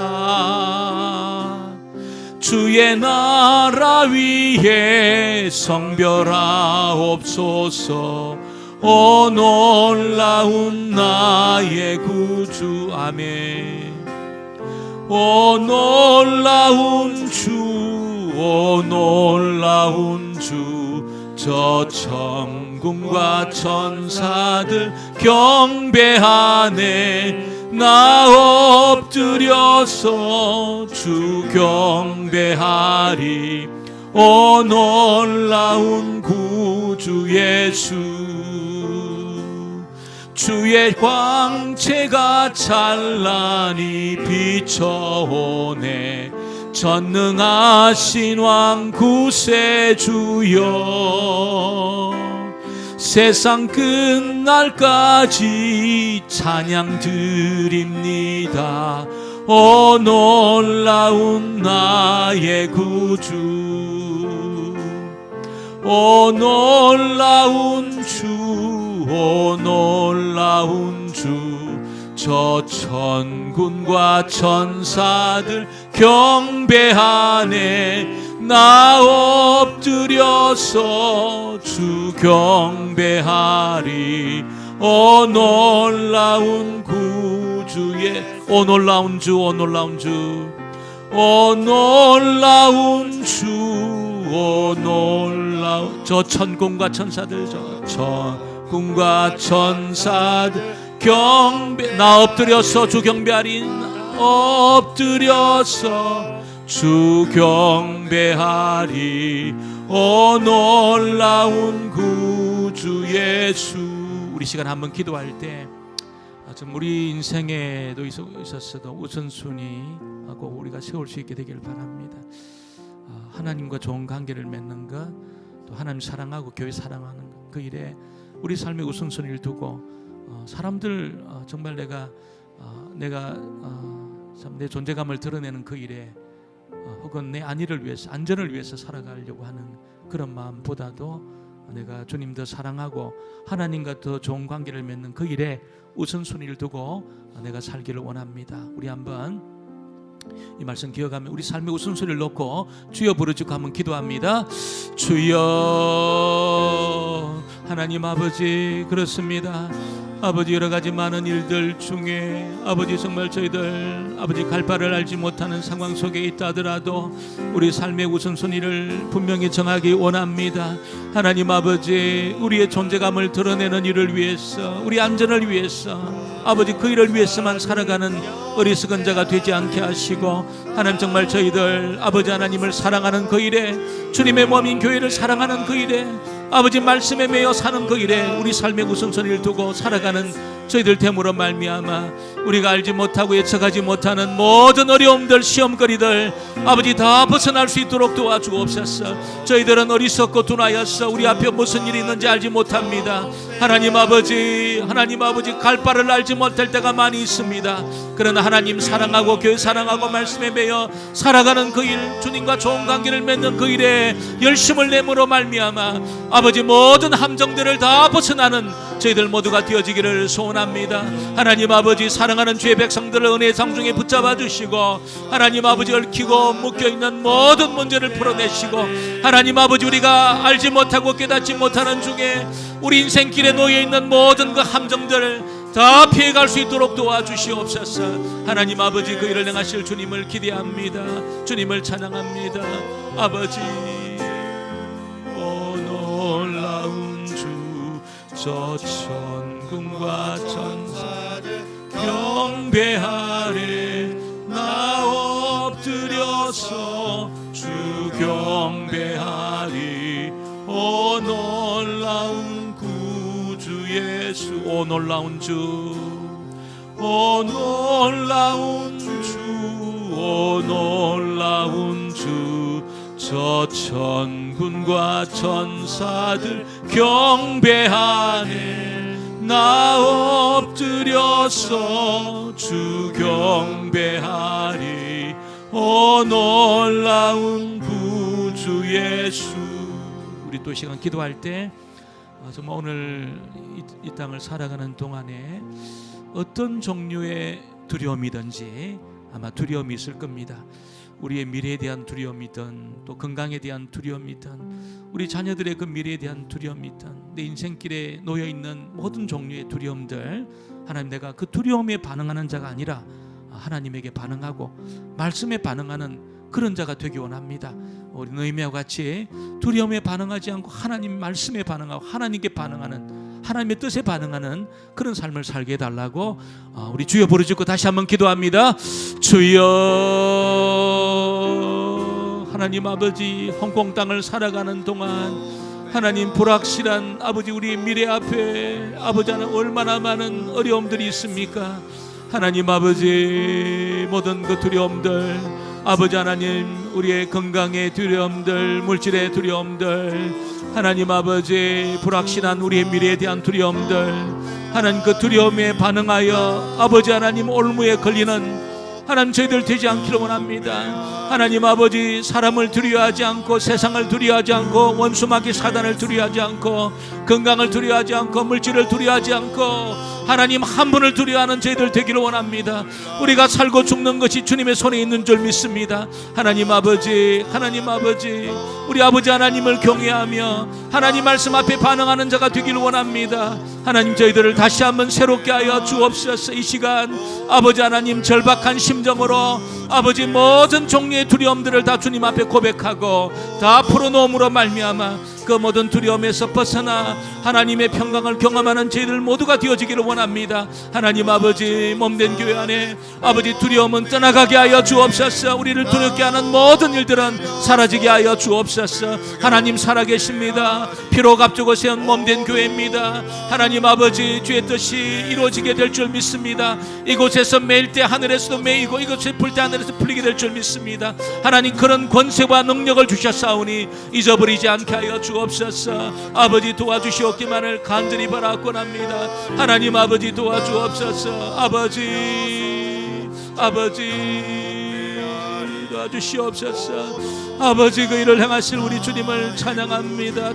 주의 나라 위에 성별하옵소서. 오 놀라운 나의 구주. 아멘. 오 놀라운 주, 오 놀라운 주. 저 천군과 천사들 경배하네. 나 엎드려서 주 경배하리. 오 놀라운 구주 예수. 주의 광채가 찬란히 비춰오네. 전능하신 왕 구세주여. 세상 끝날까지 찬양 드립니다. 오 놀라운 나의 구주. 오 놀라운 주, 오 놀라운 주. 저 천군과 천사들 경배하네. 나 엎드려서 주 경배하리. 오 놀라운 구주의. 오 놀라운 주, 오 놀라운 주. 오 놀라운 주, 오 놀라운. 저 천군과 천사들, 저 천군과 천사들 경배. 나 엎드려서 주 경배하리. 엎드려서 주 경배하리. 오 놀라운 구주 예수. 우리 시간 한번 기도할 때 좀 우리 인생에도 있었어도 우선순위하고 우리가 세울 수 있게 되길 바랍니다. 하나님과 좋은 관계를 맺는 것, 또 하나님 사랑하고 교회 사랑하는 것, 그 일에 우리 삶의 우선순위를 두고 사람들 정말 내가 참 내 존재감을 드러내는 그 일에 혹은 내 안위를 위해서, 안전을 위해서 살아가려고 하는 그런 마음보다도 내가 주님 더 사랑하고 하나님과 더 좋은 관계를 맺는 그 일에 우선순위를 두고 내가 살기를 원합니다. 우리 한번 이 말씀 기억하면 우리 삶의 우선소리를 놓고 주여 부르짖고 한번 기도합니다. 주여. 하나님 아버지, 그렇습니다. 아버지, 여러 가지 많은 일들 중에 아버지 정말 저희들 아버지 갈 바를 알지 못하는 상황 속에 있다 하더라도 우리 삶의 우선순위를 분명히 정하기 원합니다. 하나님 아버지, 우리의 존재감을 드러내는 일을 위해서, 우리 안전을 위해서 아버지 그 일을 위해서만 살아가는 어리석은 자가 되지 않게 하시고, 하나님 정말 저희들 아버지 하나님을 사랑하는 그 일에, 주님의 몸인 교회를 사랑하는 그 일에, 아버지 말씀에 매여 사는 그 일에 우리 삶의 우선순위를 두고 살아가는 저희들 됨으로 말미암아 우리가 알지 못하고 예측하지 못하는 모든 어려움들, 시험거리들 아버지 다 벗어날 수 있도록 도와주옵소서. 저희들은 어리석고 둔하여서 우리 앞에 무슨 일이 있는지 알지 못합니다. 하나님 아버지, 갈 바를 알지 못할 때가 많이 있습니다. 그러나 하나님 사랑하고 교회 사랑하고 말씀에 매여 살아가는 그 일, 주님과 좋은 관계를 맺는 그 일에 열심을 내므로 말미암아 아버지 모든 함정들을 다 벗어나는 저희들 모두가 되어지기를 소원합니다. 하나님 아버지, 사랑하는 주의 백성들을 은혜의 상중에 붙잡아 주시고, 하나님 아버지 얽히고 묶여있는 모든 문제를 풀어내시고, 하나님 아버지 우리가 알지 못하고 깨닫지 못하는 중에 우리 인생길에 놓여있는 모든 그 함정들을 다 피해갈 수 있도록 도와주시옵소서. 하나님 아버지, 그 일을 행하실 주님을 기대합니다. 주님을 찬양합니다. 아버지, 오 놀라운 주, 저 천군과 천사들 경배하리. 나 엎드려서 주 경배하리. 오 놀라운 구주 예수, 오 놀라운 주, 오 놀라운 주, 오 놀라운 주, 저 천군과 천사들 경배하네. 나 엎드려서 주 경배하리. 오 놀라운 구주 예수. 우리 또 시간 기도할 때 정말 오늘 이 땅을 살아가는 동안에 어떤 종류의 두려움이든지 아마 두려움이 있을 겁니다. 우리의 미래에 대한 두려움이든 또 건강에 대한 두려움이든 우리 자녀들의 그 미래에 대한 두려움이든 내 인생길에 놓여있는 모든 종류의 두려움들, 하나님, 내가 그 두려움에 반응하는 자가 아니라 하나님에게 반응하고 말씀에 반응하는 그런 자가 되기 원합니다. 우리 느헤미야와 같이 두려움에 반응하지 않고 하나님 말씀에 반응하고 하나님께 반응하는, 하나님의 뜻에 반응하는 그런 삶을 살게 해달라고 우리 주여 부르짖고 다시 한번 기도합니다. 주여. 하나님 아버지, 홍콩 땅을 살아가는 동안 하나님 불확실한 아버지 우리의 미래 앞에 아버지 하나님 얼마나 많은 어려움들이 있습니까? 하나님 아버지, 모든 그 두려움들, 아버지 하나님, 우리의 건강의 두려움들, 물질의 두려움들, 하나님 아버지 불확실한 우리의 미래에 대한 두려움들, 하나님 그 두려움에 반응하여 아버지 하나님 올무에 걸리는 하나님 저희들 되지 않기를 원합니다. 하나님 아버지, 사람을 두려워하지 않고 세상을 두려워하지 않고 원수마귀 사단을 두려워하지 않고 건강을 두려워하지 않고 물질을 두려워하지 않고 하나님 한 분을 두려워하는 저희들 되기를 원합니다. 우리가 살고 죽는 것이 주님의 손에 있는 줄 믿습니다. 하나님 아버지, 우리 아버지 하나님을 경외하며 하나님 말씀 앞에 반응하는 자가 되기를 원합니다. 하나님, 저희들을 다시 한번 새롭게 하여 주옵소서. 이 시간 아버지 하나님 절박한 심정으로 아버지 모든 종류의 두려움들을 다 주님 앞에 고백하고 다 풀어놓음으로 말미암아 그 모든 두려움에서 벗어나 하나님의 평강을 경험하는 저희들 모두가 되어지기를 원합니다. 하나님 아버지, 몸된 교회 안에 아버지 두려움은 떠나가게 하여 주옵소서. 우리를 두렵게 하는 모든 일들은 사라지게 하여 주옵소서. 하나님 살아계십니다. 피로 값주고 세운 몸된 교회입니다. 하나님 아버지, 주의 뜻이 이루어지게 될 줄 믿습니다. 이곳에서 매일 때 하늘에서도 매이고 이곳에 불 때 하늘에서 풀리게 될 줄 믿습니다. 하나님, 그런 권세와 능력을 주셨사오니 잊어버리지 않게 하여 주옵소서. 아버지 도와주시옵기만을 간절히 바라옵고납니다. 하나님 아버지 도와주옵소서. 아버지 도와주시옵소서. 아버지, 그 일을 행하실 우리 주님을 찬양합니다.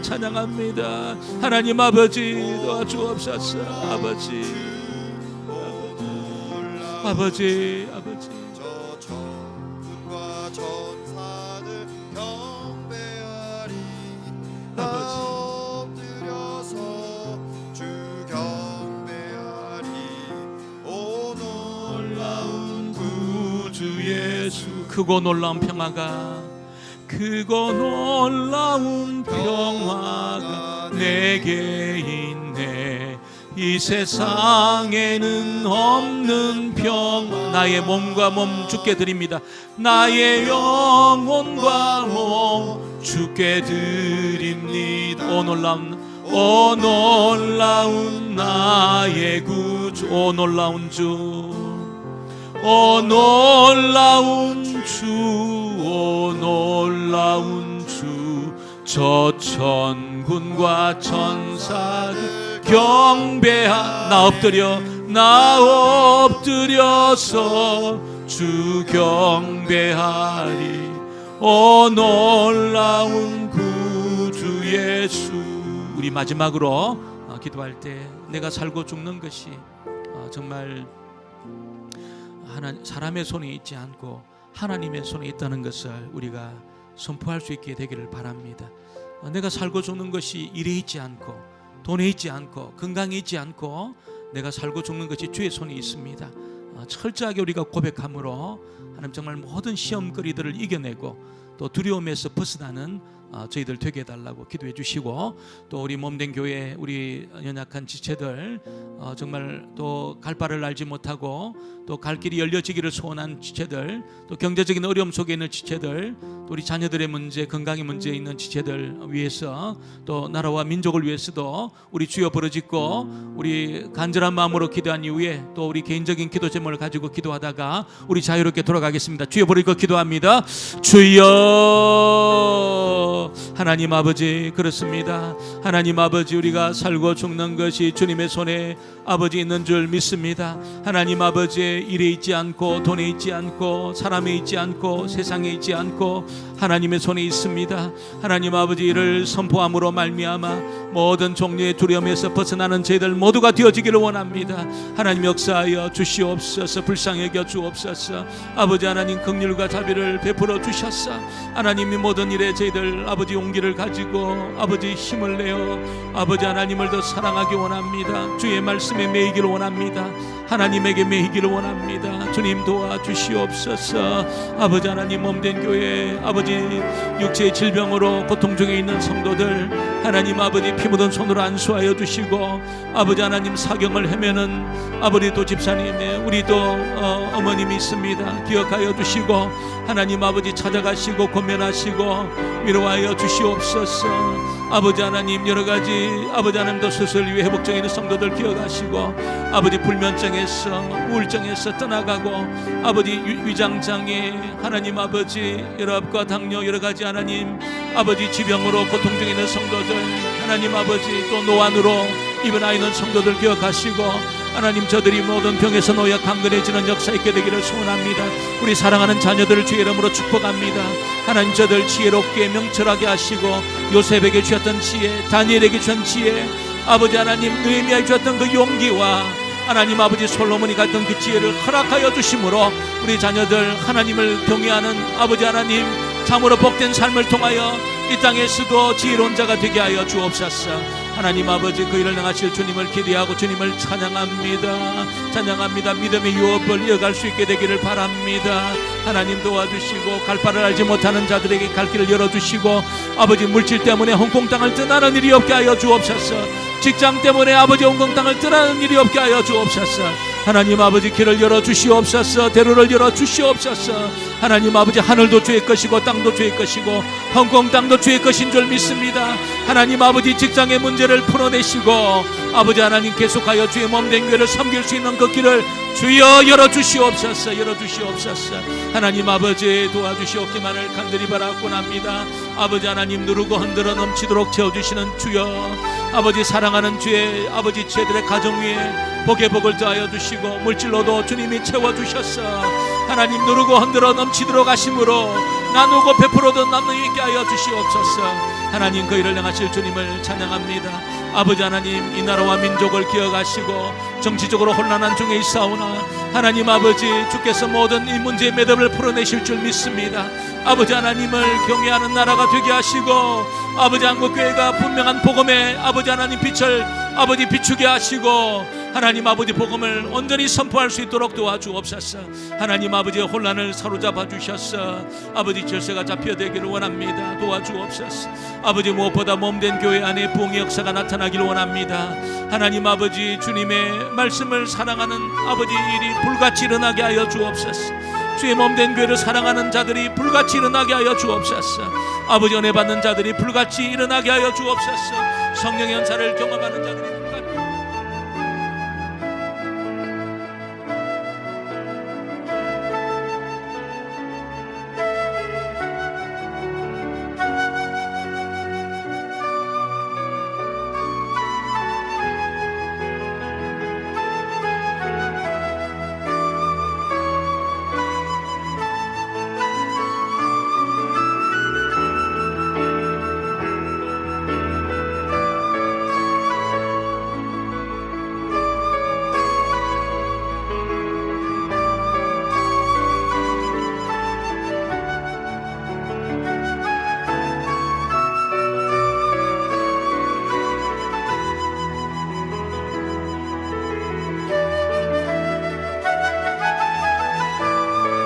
하나님 아버지 도와주옵소서. 아버지 크고 놀라운 평화가, 크고 놀라운 평화가 내게 있네. 이 세상에는 없는 평화. 나의 몸과 몸 주께 드립니다. 나의 영혼과 몸 주께 드립니다. 오 놀라운 나의 구주, 오 놀라운 주, 오 놀라운 주, 오 놀라운 주. 저 천군과 천사들 경배하. 나 엎드려서 주 경배하리. 오 놀라운 구주 예수. 우리 마지막으로 기도할 때 내가 살고 죽는 것이 정말 사람의 손에 있지 않고 하나님의 손에 있다는 것을 우리가 선포할 수 있게 되기를 바랍니다. 내가 살고 죽는 것이 일에 있지 않고 돈에 있지 않고 건강에 있지 않고 내가 살고 죽는 것이 주의 손에 있습니다. 철저하게 우리가 고백함으로 하나님 정말 모든 시험거리들을 이겨내고 또 두려움에서 벗어나는 저희들 되게 해달라고 기도해 주시고, 또 우리 몸된 교회 우리 연약한 지체들 정말 또 갈 바를 알지 못하고 또 갈 길이 열려지기를 소원한 지체들, 또 경제적인 어려움 속에 있는 지체들, 또 우리 자녀들의 문제, 건강의 문제에 있는 지체들 위해서, 또 나라와 민족을 위해서도 우리 주여 부르짖고 우리 간절한 마음으로 기도한 이후에 또 우리 개인적인 기도 제목을 가지고 기도하다가 우리 자유롭게 돌아가겠습니다. 주여 부르짖고 기도합니다. 주여. 하나님 아버지, 그렇습니다. 하나님 아버지, 우리가 살고 죽는 것이 주님의 손에 아버지 있는 줄 믿습니다. 하나님 아버지, 일에 있지 않고 돈에 있지 않고 사람에 있지 않고 세상에 있지 않고 하나님의 손에 있습니다. 하나님 아버지, 이를 선포함으로 말미암아 모든 종류의 두려움에서 벗어나는 저희들 모두가 되어지기를 원합니다. 하나님 역사하여 주시옵소서. 불쌍히 여겨 주옵소서. 아버지 하나님, 긍휼과 자비를 베풀어 주셨사 하나님이 모든 일에 저희들 아버지 용기를 가지고 아버지 힘을 내어 아버지 하나님을 더 사랑하기 원합니다. 주의 말씀에 매이기를 원합니다. 하나님에게 매이기를 원합니다. 주님 도와주시옵소서. 아버지 하나님, 몸된 교회 아버지 육체의 질병으로 고통 중에 있는 성도들 하나님 아버지 피 묻은 손으로 안수하여 주시고, 아버지 하나님 사경을 헤매는 아버지 또 집사님의 우리 또 어머님이 있습니다. 기억하여 주시고 하나님 아버지 찾아가시고 권면하시고 위로하여 주시옵소서. 아버지 하나님, 여러가지 아버지 하나님도 수술 위해 회복 중에 있는 성도들 기억하시고, 아버지 불면증에서 우울증에서 떠나가고 아버지 위장장애 하나님 아버지 혈압과 당뇨 여러가지 하나님 아버지 지병으로 고통 중에 있는 성도들 하나님 아버지 또 노안으로 입원하 있는 성도들 기억하시고, 하나님 저들이 모든 병에서 놓여 강건해지는 역사 있게 되기를 소원합니다. 우리 사랑하는 자녀들을 주의 이름으로 축복합니다. 하나님 저들 지혜롭게 명철하게 하시고, 요셉에게 주셨던 지혜, 다니엘에게 주신 지혜, 아버지 하나님 느헤미야에 주셨던 그 용기와 하나님 아버지 솔로몬이 갔던 그 지혜를 허락하여 주심으로 우리 자녀들 하나님을 경외하는 아버지 하나님 참으로 복된 삶을 통하여 이 땅에서도 지혜로운 자가 되게 하여 주옵소서. 하나님 아버지, 그 일을 행하실 주님을 기대하고 주님을 찬양합니다. 믿음의 유업을 이어갈 수 있게 되기를 바랍니다. 하나님 도와주시고, 갈 바를 알지 못하는 자들에게 갈 길을 열어주시고, 아버지 물질 때문에 홍콩 땅을 떠나는 일이 없게 하여 주옵소서. 직장 때문에 아버지 홍콩 땅을 떠나는 일이 없게 하여 주옵소서. 하나님 아버지, 길을 열어주시옵소서. 대로를 열어주시옵소서. 하나님 아버지, 하늘도 주의 것이고 땅도 주의 것이고 홍콩 땅도 주의 것인 줄 믿습니다. 하나님 아버지, 직장의 문제를 풀어내시고 아버지 하나님 계속하여 주의 몸된 교회를 섬길 수 있는 그 길을 주여 열어주시옵소서. 하나님 아버지, 도와주시옵기만을 간절히 바라곤 합니다. 아버지 하나님, 누르고 흔들어 넘치도록 채워주시는 주여, 아버지 사랑하는 주의 아버지 제들의 가정 위에 복의 복을 더하여 주시고, 물질로도 주님이 채워주셨어. 하나님, 누르고 흔들어 넘치도록 하심으로 나누고 베풀어도 남는 있게 하여 주시옵소서. 하나님, 그 일을 행하실 주님을 찬양합니다. 아버지 하나님, 이 나라와 민족을 기억하시고 정치적으로 혼란한 중에 있사오나 하나님 아버지, 주께서 모든 이 문제의 매듭을 풀어내실 줄 믿습니다. 아버지 하나님을 경외하는 나라가 되게 하시고, 아버지 한국교회가 분명한 복음의 아버지 하나님 빛을 아버지 비추게 하시고, 하나님 아버지 복음을 온전히 선포할 수 있도록 도와주옵소서. 하나님 아버지의 혼란을 사로잡아 주셔서 아버지 질서가 잡혀되기를 원합니다. 도와주옵소서. 아버지 무엇보다 몸된 교회 안에 부흥의 역사가 나타나기를 원합니다. 하나님 아버지 주님의 말씀을 사랑하는 아버지 일이 불같이 일어나게 하여 주옵소서. 주의 몸된 교회를 사랑하는 자들이 불같이 일어나게 하여 주옵소서. 아버지 은혜 받는 자들이 불같이 일어나게 하여 주옵소서. 성령의 연사를 경험하는 자들이